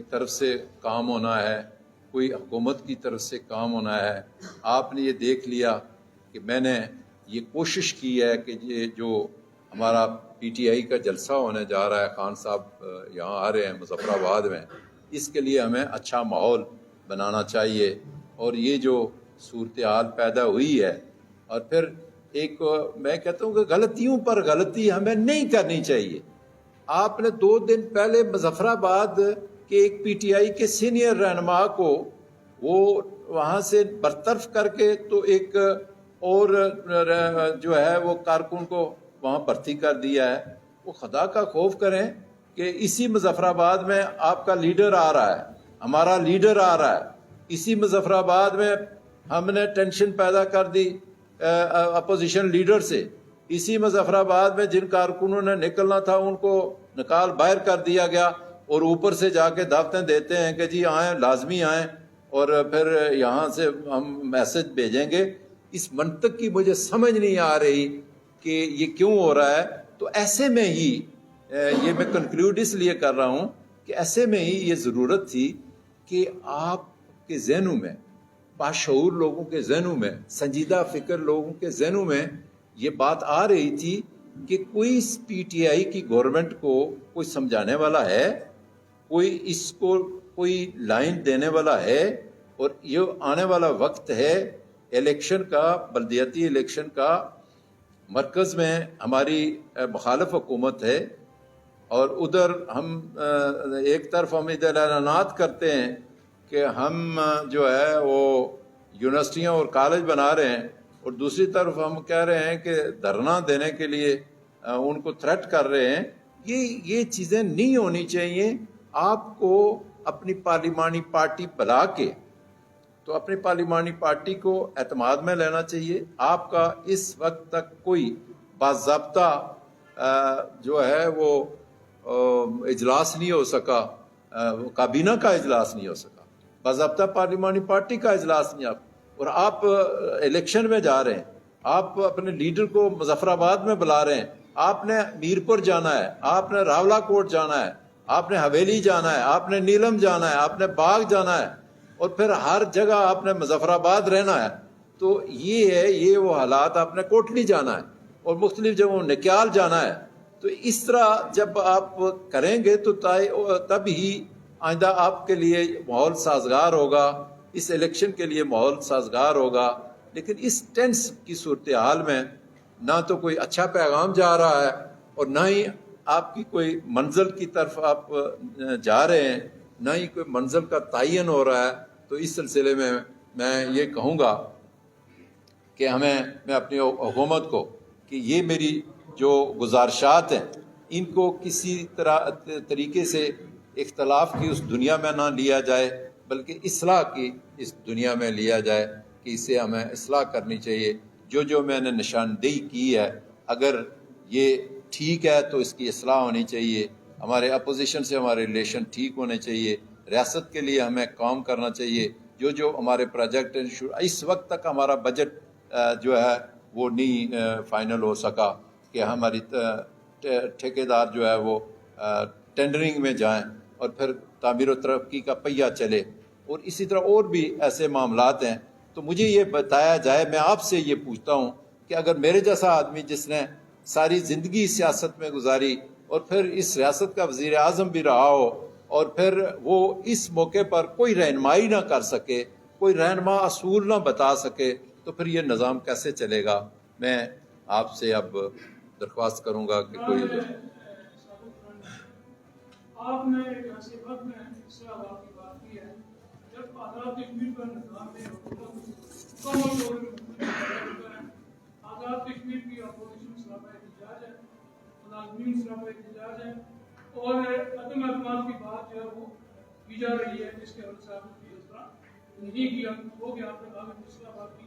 طرف سے کام ہونا ہے، کوئی حکومت کی طرف سے کام ہونا ہے۔ آپ نے یہ دیکھ لیا کہ میں نے یہ کوشش کی ہے کہ یہ جو ہمارا پی ٹی آئی کا جلسہ ہونے جا رہا ہے، خان صاحب یہاں آ رہے ہیں مظفر آباد میں، اس کے لیے ہمیں اچھا ماحول بنانا چاہیے، اور یہ جو صورتحال پیدا ہوئی ہے، اور پھر ایک میں کہتا ہوں کہ غلطیوں پر غلطی ہمیں نہیں کرنی چاہیے۔ آپ نے 2 دن پہلے مظفر آباد کے ایک پی ٹی آئی کے سینئر رہنما کو وہ وہاں سے برطرف کر کے تو ایک اور جو ہے وہ کارکن کو وہاں بھرتی کر دیا ہے۔ وہ خدا کا خوف کریں کہ اسی مظفر آباد میں آپ کا لیڈر آ رہا ہے، ہمارا لیڈر آ رہا ہے، اسی مظفر آباد میں ہم نے ٹینشن پیدا کر دی اپوزیشن لیڈر سے، اسی مظفر آباد میں جن کارکنوں نے نکلنا تھا ان کو نکال باہر کر دیا گیا، اور اوپر سے جا کے دعوتیں دیتے ہیں کہ جی آئیں، لازمی آئیں، اور پھر یہاں سے ہم میسج بھیجیں گے۔ اس منطق کی مجھے سمجھ نہیں آ رہی کہ یہ کیوں ہو رہا ہے۔ تو ایسے میں ہی یہ میں کنکلوڈ اس لیے کر رہا ہوں کہ ایسے میں ہی یہ ضرورت تھی کہ آپ کے ذہنوں میں، باشعور لوگوں کے ذہنوں میں، سنجیدہ فکر لوگوں کے ذہنوں میں یہ بات آ رہی تھی کہ کوئی پی ٹی آئی کی گورنمنٹ کو کوئی سمجھانے والا ہے، کوئی اس کو کوئی لائن دینے والا ہے اور یہ آنے والا وقت ہے الیکشن کا، بلدیاتی الیکشن کا۔ مرکز میں ہماری مخالف حکومت ہے، اور ادھر ہم ایک طرف ہم ادھر اعلانات کرتے ہیں کہ ہم جو ہے وہ یونیورسٹیاں اور کالج بنا رہے ہیں، اور دوسری طرف ہم کہہ رہے ہیں کہ دھرنا دینے کے لیے ان کو تھریٹ کر رہے ہیں۔ یہ چیزیں نہیں ہونی چاہیے۔ آپ کو اپنی پارلیمانی پارٹی بلا کے تو اپنی پارلیمانی پارٹی کو اعتماد میں لینا چاہیے۔ آپ کا اس وقت تک کوئی باضابطہ جو ہے وہ اجلاس نہیں ہو سکا، کابینہ کا اجلاس نہیں ہو سکا، باضابطہ پارلیمانی پارٹی کا اجلاس نہیں اور آپ الیکشن میں جا رہے ہیں۔ آپ اپنے لیڈر کو مظفر آباد میں بلا رہے ہیں، آپ نے میرپور جانا ہے، آپ نے راولا کوٹ جانا ہے، آپ نے حویلی جانا ہے، آپ نے نیلم جانا ہے، آپ نے باغ جانا ہے، اور پھر ہر جگہ آپ نے مظفر آباد رہنا ہے۔ تو یہ وہ حالات، آپ نے کوٹلی جانا ہے اور مختلف جگہوں نکیال جانا ہے۔ تو اس طرح جب آپ کریں گے تو تب ہی آئندہ آپ کے لیے ماحول سازگار ہوگا، اس الیکشن کے لیے ماحول سازگار ہوگا۔ لیکن اس ٹینس کی صورتحال میں نہ تو کوئی اچھا پیغام جا رہا ہے، اور نہ ہی آپ کی کوئی منزل کی طرف آپ جا رہے ہیں، نہ ہی کوئی منزل کا تعین ہو رہا ہے۔ تو اس سلسلے میں میں یہ کہوں گا کہ میں اپنی حکومت کو کہ یہ میری جو گزارشات ہیں ان کو کسی طریقے سے اختلاف کی اس دنیا میں نہ لیا جائے، بلکہ اصلاح کی اس دنیا میں لیا جائے کہ اسے ہمیں اصلاح کرنی چاہیے۔ جو میں نے نشاندہی کی ہے، اگر یہ ٹھیک ہے تو اس کی اصلاح ہونی چاہیے۔ ہمارے اپوزیشن سے ہمارے ریلیشن ٹھیک ہونے چاہیے، ریاست کے لیے ہمیں کام کرنا چاہیے۔ جو ہمارے پروجیکٹ اس وقت تک ہمارا بجٹ جو ہے وہ نہیں فائنل ہو سکا کہ ہماری ٹھیکیدار جو ہے وہ ٹینڈرنگ میں جائیں اور پھر تعمیر و ترقی کا پہیہ چلے، اور اسی طرح اور بھی ایسے معاملات ہیں۔ تو مجھے یہ بتایا جائے، میں آپ سے یہ پوچھتا ہوں کہ اگر میرے جیسا آدمی جس نے ساری زندگی سیاست میں گزاری اور پھر اس ریاست کا وزیر اعظم بھی رہا ہو، اور پھر وہ اس موقع پر کوئی رہنمائی نہ کر سکے، کوئی رہنما اصول نہ بتا سکے، تو پھر یہ نظام کیسے چلے گا؟ میں آپ سے اب درخواست کروں گا کہ کوئی آپ نے ایک ایسے وقت میں اسلام آباد کی بات کی ہے جب آزاد کشمیر پر نظام نے حکومت مکمل طور پر آزاد کشمیر کی اپوزیشن سراپا احتجاج ہے، ملازمین سراپا احتجاج ہے، اور عدم اعتماد کی بات جو ہے وہ کی جا رہی ہے، جس کے صاحب کی اس طرح نہیں کیا ہو گیا۔ آپ نے کہا کہ اسلام آباد کی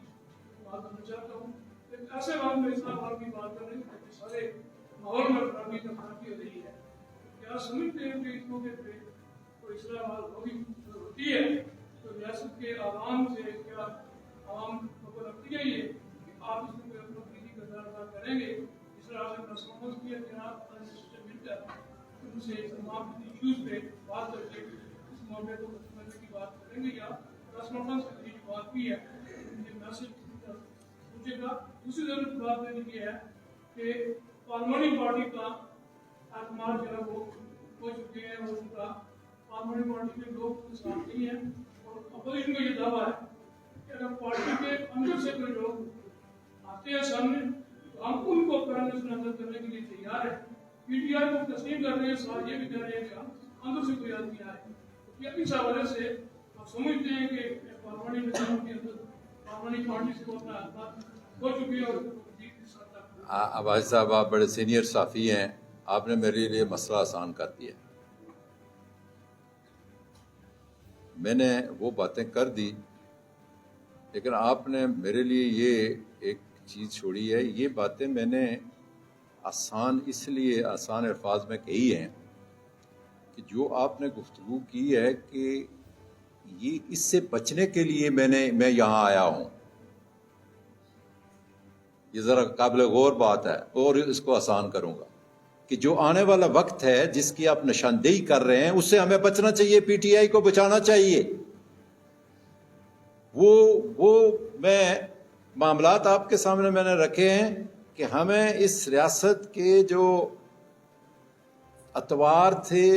بات کرنا چاہتا ہوں، ایک ایسے وقت میں اسلام آباد کی بات کر رہے ہیں کہ سارے ماحول میں خرابی ہو رہی ہے۔ کیا سمجھتے ہیں کہ اس موقع پہ کوئی اسلام آباد ہوتی ہے تو ریاست کے عوام سے کیا عوام کو لگتی ہے یہ کہ آپ اس میں اپنا فیزی کردار ادا کریں گے؟ اس طرح سے مسلمانوں کی جناب ملتا ہے ان سے تمام ایشوز پہ بات کر کے اس معاملے کو ختم کرنے کی بات کریں گے، یا رسمن سے جو بات کی ہے یہ میسج پوچھے گا؟ دوسری ضرورت بات یہ ہے کہ پارلیمانی پارٹی کا اعتماد جو ہے وہ ہو چکے ہیں، اور ان کا پارلیمانی پارٹی کے لوگ ساتھ نہیں ہیں، اور اپوزیشن کا یہ دعویٰ ہے کہ اگر پارٹی کے اندر سے کوئی لوگ آتے ہیں سامنے تو ہم ان کو پرائم منسٹر اندر کرنے کے لیے تیار ہیں۔ پی ٹی آئی کو تسلیم کر رہے ہیں، ساتھ یہ بھی کہہ رہے ہیں کہ ہم اندر سے کوئی آدمی آئے۔ یہ اس حوالے سے آپ سمجھتے ہیں کہ پارلیمانی نظام کے اندر پارلیمانی پارٹی سے کو اپنا اعتماد ہو چکی ہے، اور عباس صاحب آپ بڑے سینئر صحافی ہیں، آپ نے میرے لیے مسئلہ آسان کر دیا۔ میں نے وہ باتیں کر دی، لیکن آپ نے میرے لیے یہ ایک چیز چھوڑی ہے۔ یہ باتیں میں نے آسان اس لیے آسان الفاظ میں کہی ہیں کہ جو آپ نے گفتگو کی ہے کہ یہ اس سے بچنے کے لیے میں یہاں آیا ہوں، یہ ذرا قابل غور بات ہے، اور اس کو آسان کروں گا کہ جو آنے والا وقت ہے جس کی آپ نشاندہی کر رہے ہیں اس سے ہمیں بچنا چاہیے، پی ٹی آئی کو بچانا چاہیے۔ وہ میں معاملات آپ کے سامنے میں نے رکھے ہیں کہ ہمیں اس ریاست کے جو اتوار تھے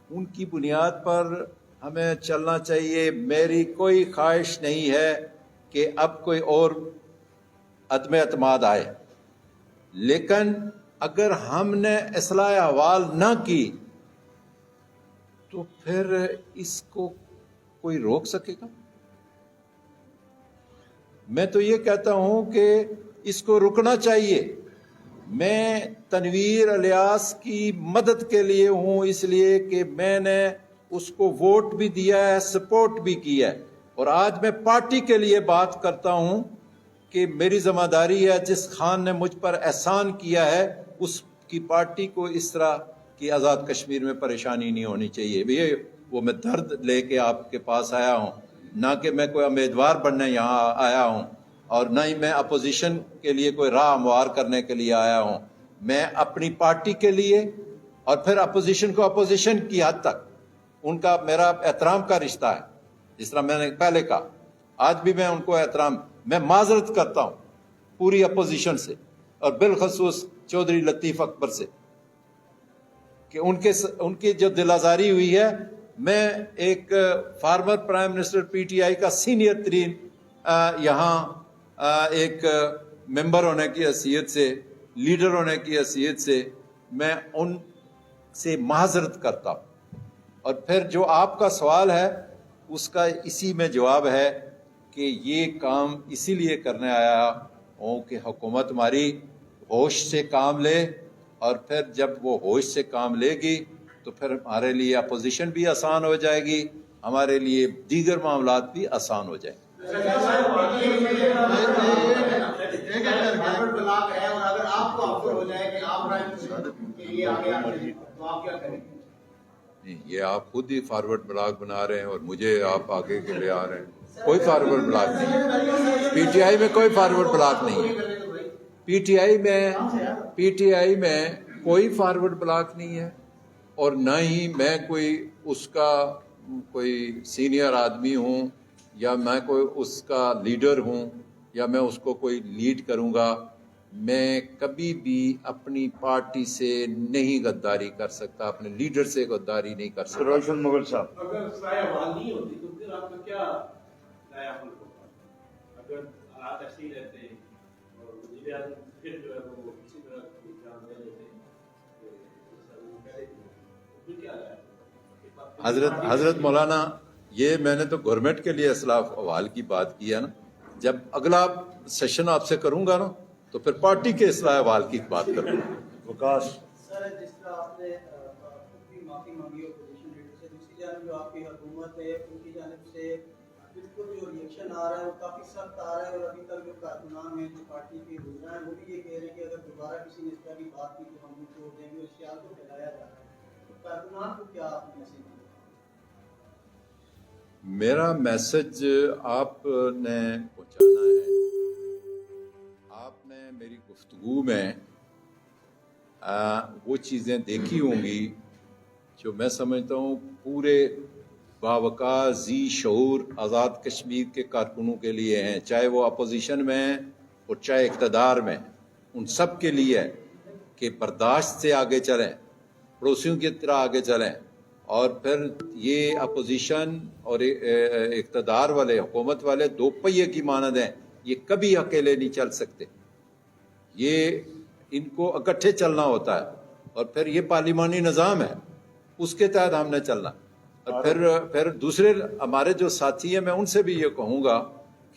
ان کی بنیاد پر ہمیں چلنا چاہیے. میری کوئی خواہش نہیں ہے کہ اب کوئی اور عدم اعتماد آئے، لیکن اگر ہم نے اصلاح احوال نہ کی تو پھر اس کو کوئی روک سکے گا؟ میں تو یہ کہتا ہوں کہ اس کو رکنا چاہیے. میں تنویر الیاس کی مدد کے لیے ہوں، اس لیے کہ میں نے اس کو ووٹ بھی دیا ہے، سپورٹ بھی کیا ہے، اور آج میں پارٹی کے لیے بات کرتا ہوں کہ میری ذمہ داری ہے، جس خان نے مجھ پر احسان کیا ہے اس کی پارٹی کو اس طرح کی آزاد کشمیر میں پریشانی نہیں ہونی چاہیے. یہ وہ میں درد لے کے آپ کے پاس آیا ہوں، نہ کہ میں کوئی امیدوار بننے یہاں آیا ہوں، اور نہ ہی میں اپوزیشن کے لیے کوئی راہ ہموار کرنے کے لیے آیا ہوں. میں اپنی پارٹی کے لیے اور پھر اپوزیشن کو اپوزیشن کی حد تک ان کا میرا احترام کا رشتہ ہے. جس طرح میں نے پہلے کہا، آج بھی میں ان کو احترام، میں معذرت کرتا ہوں پوری اپوزیشن سے، اور بالخصوص چودھری لطیف اکبر سے، کہ ان کی جو دل آزاری ہوئی ہے. میں ایک former prime minister P T I کا سینئر ترین یہاں ایک ممبر ہونے کی حیثیت سے، لیڈر ہونے کی حیثیت سے میں ان سے معذرت کرتا ہوں. اور پھر جو آپ کا سوال ہے اس کا اسی میں جواب ہے کہ یہ کام اسی لیے کرنے آیا ہوں کہ حکومت ہماری ہوش سے کام لے، اور پھر جب وہ ہوش سے کام لے گی تو پھر ہمارے لیے اپوزیشن بھی آسان ہو جائے گی، ہمارے لیے دیگر معاملات بھی آسان ہو جائیں گے. یہ آپ خود ہی فارورڈ بلاک بنا رہے ہیں اور مجھے آپ آگے کے لے آ رہے ہیں. کوئی فارورڈ بلاک نہیں، پی ٹی آئی میں کوئی فارورڈ بلاک نہیں ہے. پی ٹی آئی میں کوئی فارورڈ بلاک نہیں ہے، اور نہ ہی میں کوئی اس کا کوئی سینئر آدمی ہوں، یا میں کوئی اس کا لیڈر ہوں، یا میں اس کو کوئی لیڈ کروں گا. میں کبھی بھی اپنی پارٹی سے نہیں غداری کر سکتا، اپنے لیڈر سے غداری نہیں کر سکتا. روشن مغل صاحب، اگر اصلاح احوال نہیں ہوتی تو پھر آپ کا کیا نئے عمل ہوگا؟ اگر حالات ایسے ہی رہتے ہیں اور وزیر اعظم پھر جو ہے وہ اسی طرح جان دے لیتے ہیں پھر کیا ہے؟ حضرت مولانا، یہ میں نے تو گورنمنٹ کے لیے اصلاح احوال کی بات کی ہے نا. جب اگلا سیشن آپ سے کروں گا نا تو پھر پارٹی کے اصلاح احوال کی بات کروں گا. وکاس سر، جس طرح آپ نے خود بھی معافی مانگی اپوزیشن لیڈر سے، دوسری جانب جو آپ کی حکومت ہے ان کی جانب سے بالکل جو ریئیکشن آ رہا ہے وہ کافی سخت آ رہا ہے، اور ابھی تک جو کارکنان ہیں جو پارٹی کے گزرا ہیں وہ بھی یہ کہہ رہے ہیں کہ اگر دوبارہ کسی نے اس طرح کی بات کی تو ہم ان کو دیں گے. اس خیال کو پھیلایا جا رہا ہے، تو کارکنان کو کیا آپ میسج دیں؟ میرا میسج آپ نے پہنچانا ہے. آپ نے میری گفتگو میں وہ چیزیں دیکھی ہوں گی جو میں سمجھتا ہوں پورے باوقار ذی شعور آزاد کشمیر کے کارکنوں کے لیے ہیں، چاہے وہ اپوزیشن میں ہیں اور چاہے اقتدار میں. ان سب کے لیے ہے کہ برداشت سے آگے چلیں، پڑوسیوں کی طرح آگے چلیں. اور پھر یہ اپوزیشن اور اقتدار والے، حکومت والے دو پہیے کی مانند ہیں، یہ کبھی اکیلے نہیں چل سکتے. یہ ان کو اکٹھے چلنا ہوتا ہے، اور پھر یہ پارلیمانی نظام ہے، اس کے تحت ہم نے چلنا. اور پھر دوسرے ہمارے جو ساتھی ہیں میں ان سے بھی یہ کہوں گا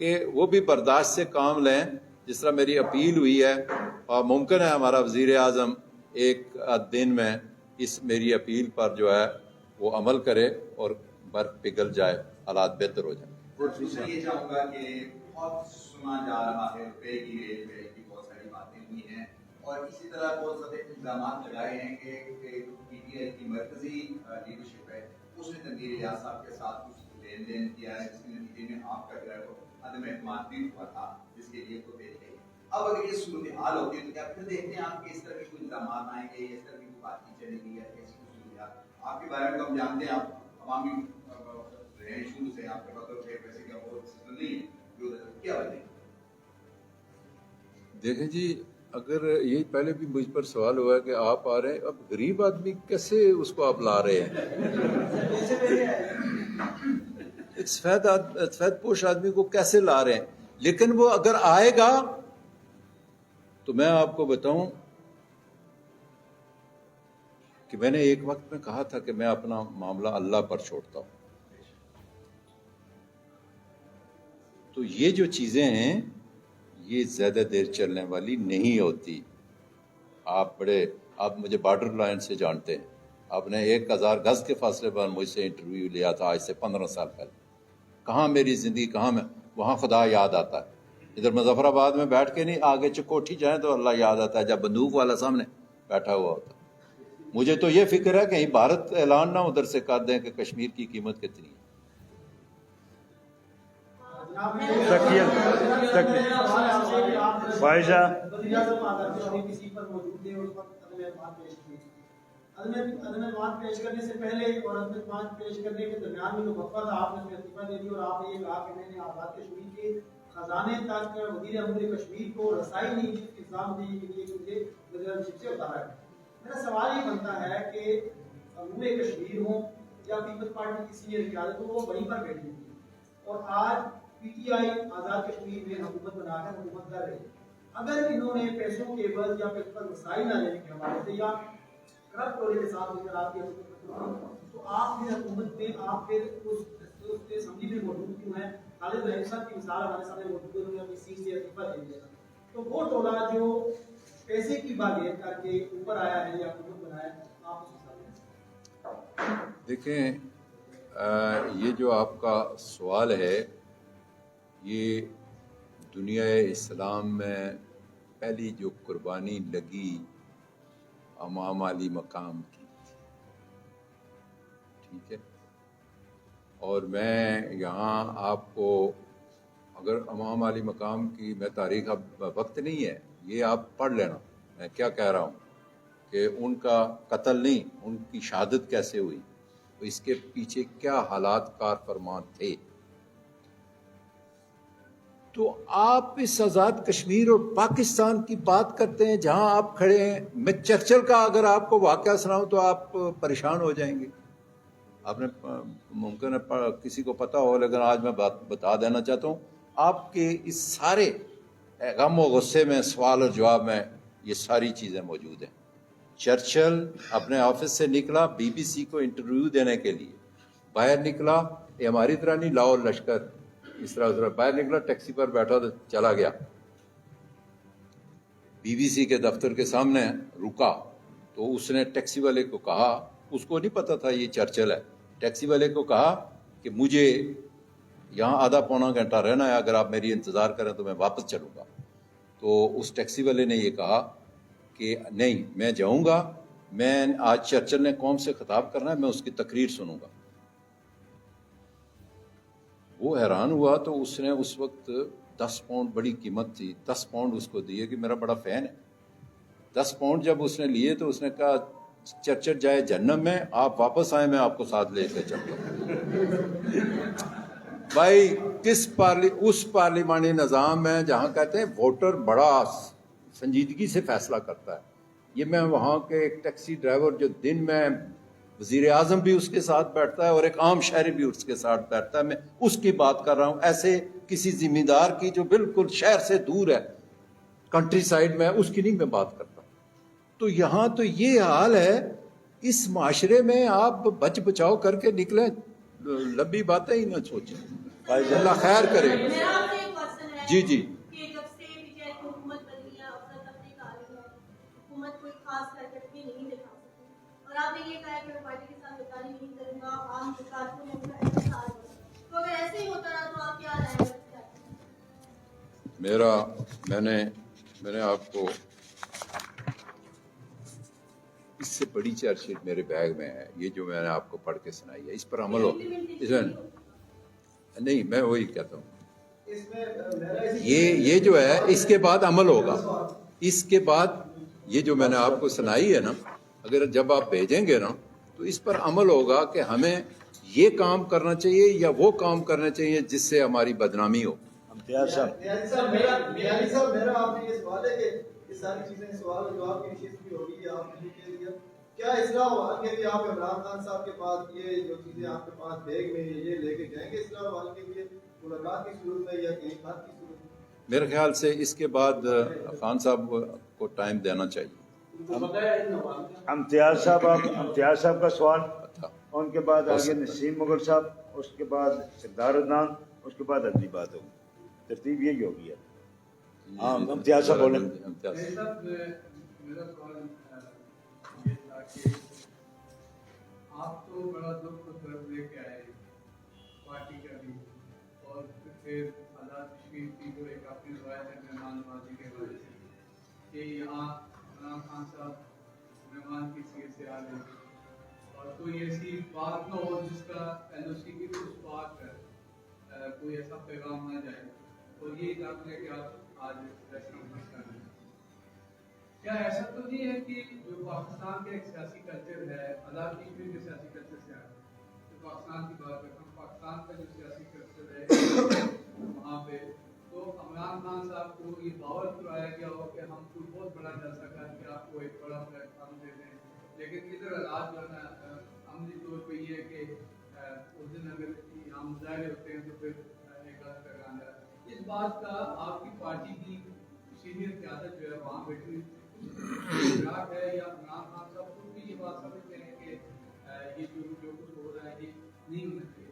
کہ وہ بھی برداشت سے کام لیں، جس طرح میری اپیل ہوئی ہے. اور ممکن ہے ہمارا وزیر اعظم ایک دن میں اس میری اپیل پر جو ہے وہ عمل کرے اور برف پگھل جائے، حالات بہتر ہو جائیں. میں یہ چاہوں گا کہ بہت سنا جا رہا ہے پے کی بہت ساری باتیں ہوئی ہیں، اور اسی طرح بہت سارے الزامات لگائے ہیں کہ پی ٹی آئی کی مرکزی لیڈرشپ ہے اس نے تنویر الیاس صاحب کے ساتھ کچھ لین دین کیا ہے، جس کے نتیجے میں آپ کا جو ہے وہ عدم اعتماد بھی ہوا تھا، جس کے لیے تو پیش گئی. اب اگر یہ صورتحال ہوتی ہے تو کیا پھر دیکھتے ہیں آپ کے اس طرح کے کوئی الزامات آئیں گے، اس طرح کی بات کی چلے گی، یا ایسی کچھ صورتحال آپ کے بارے میں تو ہم جانتے ہیں، آپ عوامی رہے شروع سے، آپ کے پاس پیسے کا بہت سسٹم نہیں ہے، جو کیا وجہ ہے؟ دیکھیں جی، اگر یہ پہلے بھی مجھ پر سوال ہوا ہے کہ آپ آ رہے ہیں، اب غریب آدمی کیسے اس کو آپ لا رہے ہیں؟ ایک سفید پوش آدمی کو کیسے لا رہے ہیں؟ لیکن وہ اگر آئے گا تو میں آپ کو بتاؤں کہ میں نے ایک وقت میں کہا تھا کہ میں اپنا معاملہ اللہ پر چھوڑتا ہوں. تو یہ جو چیزیں ہیں یہ زیادہ دیر چلنے والی نہیں ہوتی. آپ مجھے بارڈر لائن سے جانتے ہیں. آپ نے 1000 گز کے فاصلے پر مجھ سے انٹرویو لیا تھا آج سے 15 سال پہلے. کہاں میری زندگی، کہاں میں، وہاں خدا یاد آتا ہے. ادھر مظفر آباد میں بیٹھ کے نہیں، آگے چکوٹھی جائیں تو اللہ یاد آتا ہے جب بندوق والا سامنے بیٹھا ہوا ہوتا. مجھے تو یہ فکر ہے کہیں بھارت اعلان نہ ادھر سے کر دیں کہ کشمیر کی قیمت کتنی ہے. عدم پیش کرنے سے پہلے اور عدم پیش کرنے کے درمیان میں جو وقفہ تھا آپ نے استعفیٰ دے دی اور آپ نے یہ کہا کہ میں نے آزاد کشمیر کے خزانے تک وزیر امور کشمیر کو رسائی نہیں دی الزام دینے کے لیے کہ مجھے وزیرشپ سے اتارا ہے. میرا سوال یہ بنتا ہے کہ امور کشمیر ہوں یا پیپلز پارٹی کی سینئر قیادت ہو، وہ وہیں پر بیٹھی تھی اور آج P T I Azad Kashmir میں حکومت بنا کر حکومت کر رہی ہے. اگر انہوں نے پیسوں کے عوض یا پیسوں پر رسائی نہ لینے کے حوالے سے یا کرپٹ ٹولے کے ساتھ مل کر آپ کی تو آپ کی حکومت میں آپ پھر اس اسمبلی میں موجود کیوں ہیں؟ خالد رحیم صاحب کی مثال ہمارے سامنے موجود ہے، انہوں نے اپنی سیٹ سے استعفیٰ دے دیا. تو وہ ٹولہ جو پیسے کی باغیت کر کے اوپر آیا ہے یا حکومت بنایا ہے، آپ اس مثال میں دیکھیں یہ جو آپ کا سوال ہے یہ دنیا اسلام میں پہلی جو قربانی لگی امام علی مقام کی، ٹھیک ہے. اور میں یہاں آپ کو اگر امام علی مقام کی میں تاریخ اب وقت نہیں ہے، یہ آپ پڑھ لینا میں کیا کہہ رہا ہوں کہ ان کا قتل نہیں، ان کی شہادت کیسے ہوئی، اس کے پیچھے کیا حالات کار فرمان تھے. تو آپ اس آزاد کشمیر اور پاکستان کی بات کرتے ہیں جہاں آپ کھڑے ہیں. میں چرچل کا اگر آپ کو واقعہ سناؤں تو آپ پریشان ہو جائیں گے. آپ نے ممکن ہے کسی کو پتا ہو، لیکن آج میں بتا دینا چاہتا ہوں. آپ کے اس سارے غم و غصے میں سوال اور جواب میں یہ ساری چیزیں موجود ہیں. چرچل اپنے آفس سے نکلا بی بی سی کو انٹرویو دینے کے لیے، باہر نکلا، یہ ہماری طرح نہیں لاہور لشکر اس طرح باہر نکلا، ٹیکسی پر بیٹھا تو چلا گیا. بی بی سی کے دفتر کے سامنے رکا تو اس نے ٹیکسی والے کو کہا، اس کو نہیں پتا تھا یہ چرچل ہے، ٹیکسی والے کو کہا کہ مجھے یہاں آدھا پونا گھنٹہ رہنا ہے، اگر آپ میری انتظار کریں تو میں واپس چلوں گا. تو اس ٹیکسی والے نے یہ کہا کہ نہیں میں جاؤں گا، میں آج چرچل نے قوم سے خطاب کرنا ہے، میں اس کی تقریر سنوں گا. وہ حیران ہوا تو اس نے اس وقت 10 پاؤنڈ بڑی قیمت تھی، 10 پاؤنڈ اس کو دیے کہ میرا بڑا فین ہے. 10 پاؤنڈ جب اس نے لیے تو اس نے کہا چرچل جائے جہنم میں، آپ واپس آئیں میں آپ کو ساتھ لے کے چلتا ہوں. بھائی اس پارلیمانی نظام میں جہاں کہتے ہیں ووٹر بڑا سنجیدگی سے فیصلہ کرتا ہے. یہ میں وہاں کے ایک ٹیکسی ڈرائیور جو دن میں وزیر اعظم بھی اس کے ساتھ بیٹھتا ہے اور ایک عام شہری بھی اس کے ساتھ بیٹھتا ہے، میں اس کی بات کر رہا ہوں. ایسے کسی ذمہ دار کی جو بالکل شہر سے دور ہے، کنٹری سائڈ میں، اس کی نہیں میں بات کرتا. تو یہاں تو یہ حال ہے. اس معاشرے میں آپ بچ بچاؤ کر کے نکلیں، لمبی باتیں ہی نہ سوچیں. اللہ خیر کرے. جی جی اور آپ نے یہ کہا کہ میں پارٹی کے ساتھ غداری نہیں کروں گا، عام کارکنوں میں ان کا احتساب ہے. تو اگر ایسے ہی ہوتا رہا تو آپ کیا رائے رکھتے ہیں؟ میں نے آپ کو اس سے بڑی چارج شیٹ میرے بیگ میں ہے، یہ جو میں نے آپ کو پڑھ کے سنائی ہے، اس پر عمل ہو. نہیں میں وہی کہتا ہوں یہ جو ہے اس کے بعد عمل ہوگا. اس کے بعد یہ جو میں نے آپ کو سنائی ہے نا، اگر جب آپ بھیجیں گے نا تو اس پر عمل ہوگا کہ ہمیں یہ کام کرنا چاہیے یا وہ کام کرنا چاہیے جس سے ہماری بدنامی ہو. میرا آپ سے یہ سوال ہے کہ یہ ساری چیزیں سوال اور جواب کی نشست بھی ہوگی، آپ نے کہہ دیا کیا اصلاح حال کے لیے آپ عمران خان صاحب کے پاس یہ جو چیزیں آپ کے پاس بیگ میں یہ لے کے جائیں گے اصلاح حال کے لیے ملاقات کی صورت ہے یا کہیں بات کی صورت ہے؟ میرے خیال سے اس کے بعد خان صاحب کو ٹائم دینا چاہیے. امتیاز صاحب کا سوال، ان کے بعد آگے نسیم مغل صاحب، اس کے بعد سردار عدنان، اس کے بعد اگلی بات ہوگی. ترتیب یہی ہوگی ہے. ہاں امتیاز صاحب بولیں. میرا سوال یہ تھا کہ آپ تو بڑا دکھ کو طرف لے کے آئے پارٹی کا بھی، اور پھر آزاد کشمیر کی جو ایک اپنی روایت ہے مہمان نوازی کے بارے سے کہ یہاں عمران خان صاحب مہمان کی حیثیت سے آ گئے اور کوئی ایسی بات نہ ہو جس کا این او سی کی اس بات پر کوئی ایسا پیغام نہ جائے، اور یہ جان لے کہ آپ آج پریس کانفرنس کر رہے ہیں. کیا ایسا تو نہیں ہے کہ جو پاکستان کا ایک سیاسی کلچر ہے، آزاد کشمیر کے سیاسی کلچر سے آئے تو پاکستان کی بات کرتا ہوں، پاکستان کا جو سیاسی کلچر ہے وہاں پہ تو عمران خان صاحب کو یہ باور کرایا گیا ہو کہ ہم کوئی بہت بڑا جلسہ کر کے آپ کو ایک بڑا پلیٹ فارم دے دیں، لیکن ادھر حالات جو ہے نا عملی طور پہ یہ ہے کہ اس دن اگر یہاں مظاہرے ہوتے ہیں تو پھر ایک غلط پیغام ہے. اس بات کا آپ کی پارٹی کی سینئر قیادت جو ہے وہاں بیٹھی گراٹ ہے یا عمران خان صاحب خود بھی یہ بات سمجھتے ہیں کہ یہ جو کچھ ہو رہا ہے یہ نہیں ہونا چاہیے؟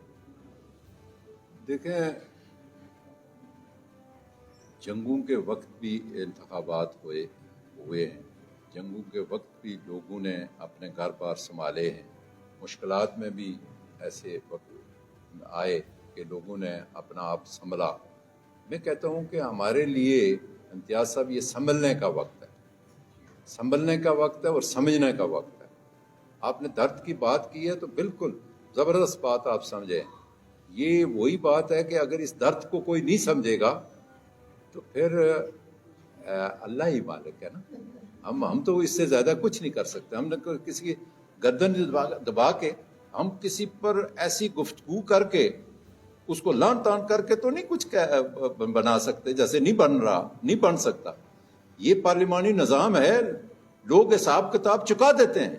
دیکھیں، جنگوں کے وقت بھی انتخابات ہوئے ہیں، جنگوں کے وقت بھی لوگوں نے اپنے گھر بار سنبھالے ہیں، مشکلات میں بھی ایسے وقت آئے کہ لوگوں نے اپنا آپ سنبھلا. میں کہتا ہوں کہ ہمارے لیے امتیاز صاحب یہ سنبھلنے کا وقت ہے، سنبھلنے کا وقت ہے اور سمجھنے کا وقت ہے. آپ نے درد کی بات کی ہے تو بالکل زبردست بات آپ سمجھیں. یہ وہی بات ہے کہ اگر اس درد کو کوئی نہیں سمجھے گا تو پھر اللہ ہی مالک ہے نا. ہم تو اس سے زیادہ کچھ نہیں کر سکتے. ہم نے کسی کی گردن دبا کے ہم کسی پر ایسی گفتگو کر کے اس کو لان تان کر کے تو نہیں کچھ بنا سکتے، جیسے نہیں بن سکتا. یہ پارلیمانی نظام ہے، لوگ حساب کتاب چکا دیتے ہیں.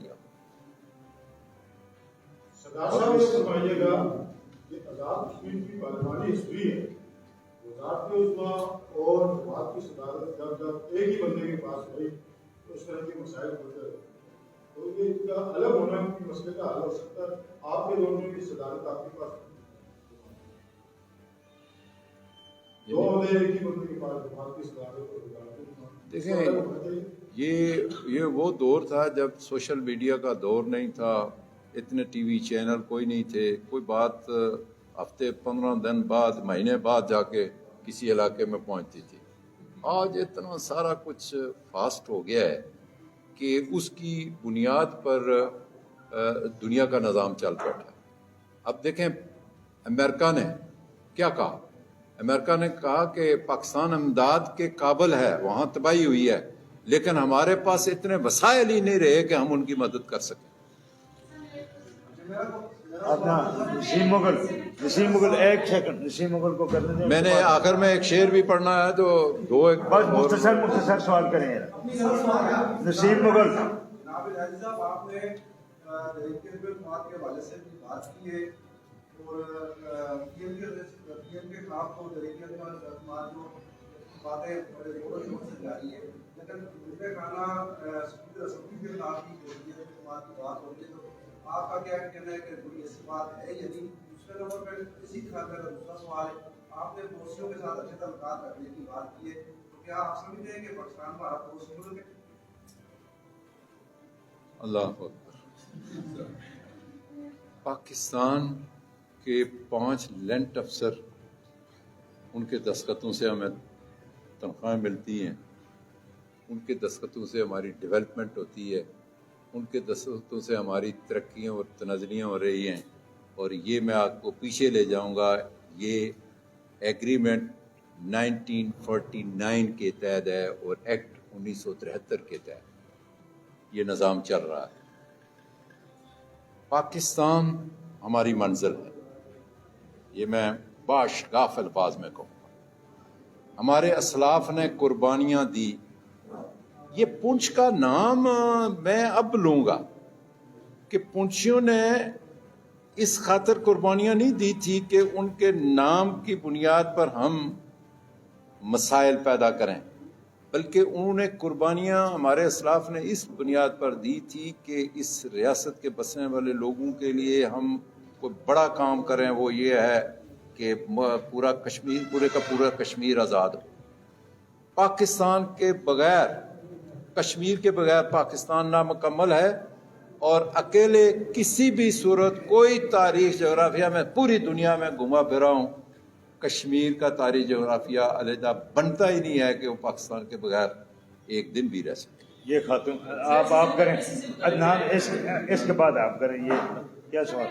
سردار صاحب یہ فرمائیے گا کہ آزاد کشمیر کی پارلیمانی ہسٹری ہے، وزارت عظمیٰ اور جماعت کی صدارت جب ایک ہی بندے کے پاس ہوئی تو اس طرح کے مسائل ہوتے رہے، تو یہ اس کا الگ ہونا کی مسئلے کا حل ہو سکتا ہے. آپ کے دور میں بھی صدارت آپ کے پاس دو عہدے ایک ہی بندے کے پاس، جماعت کی صدارت اور وزارت. دیکھیں، یہ وہ دور تھا جب سوشل میڈیا کا دور نہیں تھا، اتنے ٹی وی چینل کوئی نہیں تھے، کوئی بات ہفتے 15 دن بعد مہینے بعد جا کے کسی علاقے میں پہنچتی تھی. آج اتنا سارا کچھ فاسٹ ہو گیا ہے کہ اس کی بنیاد پر دنیا کا نظام چل بیٹھا. اب دیکھیں امریکہ نے کیا کہا. امریکہ نے کہا کہ پاکستان امداد کے قابل ہے، وہاں تباہی ہوئی ہے، لیکن ہمارے پاس اتنے وسائل ہی نہیں رہے کہ ہم ان کی مدد کر سکیں. اپنا نسیم مغل ایک سیکنڈ، نسیم مغل کو کرنے دیں. میں نے آخر میں ایک شعر بھی پڑھنا ہے تو بس مختصر سوال کریں. نسیم مغل جناب الحاجی صاحب، آپ نے تحریک انصاف کے حوالے سے بھی بات کی ہے اور پی ایم کے خلاف تو تحریک انصاف جو باتیں بڑے زور و شور سے جاری ہے، لیکن دوسرے خانہ اسمبلی کے خلاف بھی تحریک انصاف کی بات ہو رہی ہے، تو آپ کا کیا کہنا ہے کہ کوئی ایسی بات ہے یا نہیں؟ دوسرے نمبر پہ اسی طرح کا دوسرا سوال ہے، آپ نے پڑوسیوں کے ساتھ اچھے تعلقات رکھنے کی بات کی ہے، تو کیا آپ سمجھتے ہیں کہ پاکستان ہمارا پڑوسی ملک ہے؟ اللہ اکبر. پاکستان کے 5 لینٹ افسر، ان کے دستخطوں سے ہمیں تنخواہیں ملتی ہیں، ان کے دستخطوں سے ہماری ڈیولپمنٹ ہوتی ہے، ان کے دستخطوں سے ہماری ترقیاں اور تنزلیاں ہو رہی ہیں. اور یہ میں آپ کو پیچھے لے جاؤں گا، یہ ایگریمنٹ 1949 کے تحت ہے اور ایکٹ 1973 کے تحت یہ نظام چل رہا ہے. پاکستان ہماری منزل ہے، یہ میں باشگاف الفاظ میں کہوں گا. ہمارے اسلاف نے قربانیاں دی. یہ پونچھ کا نام میں اب لوں گا، کہ پونچھیوں نے اس خاطر قربانیاں نہیں دی تھی کہ ان کے نام کی بنیاد پر ہم مسائل پیدا کریں، بلکہ انہوں نے قربانیاں ہمارے اسلاف نے اس بنیاد پر دی تھی کہ اس ریاست کے بسنے والے لوگوں کے لیے ہم کوئی بڑا کام کریں، وہ یہ ہے کہ پورا کشمیر آزاد ہو۔ پاکستان کے بغیر، کشمیر کے بغیر پاکستان نامکمل ہے، اور اکیلے کسی بھی صورت کوئی تاریخ جغرافیہ میں پوری دنیا میں گھما پھرا ہوں، کشمیر کا تاریخ جغرافیہ علیحدہ بنتا ہی نہیں ہے کہ وہ پاکستان کے بغیر ایک دن بھی رہ سکے۔ یہ خاتون آپ کریں عدنان، اس کے بعد آپ کریں، یہ کیا سوال؟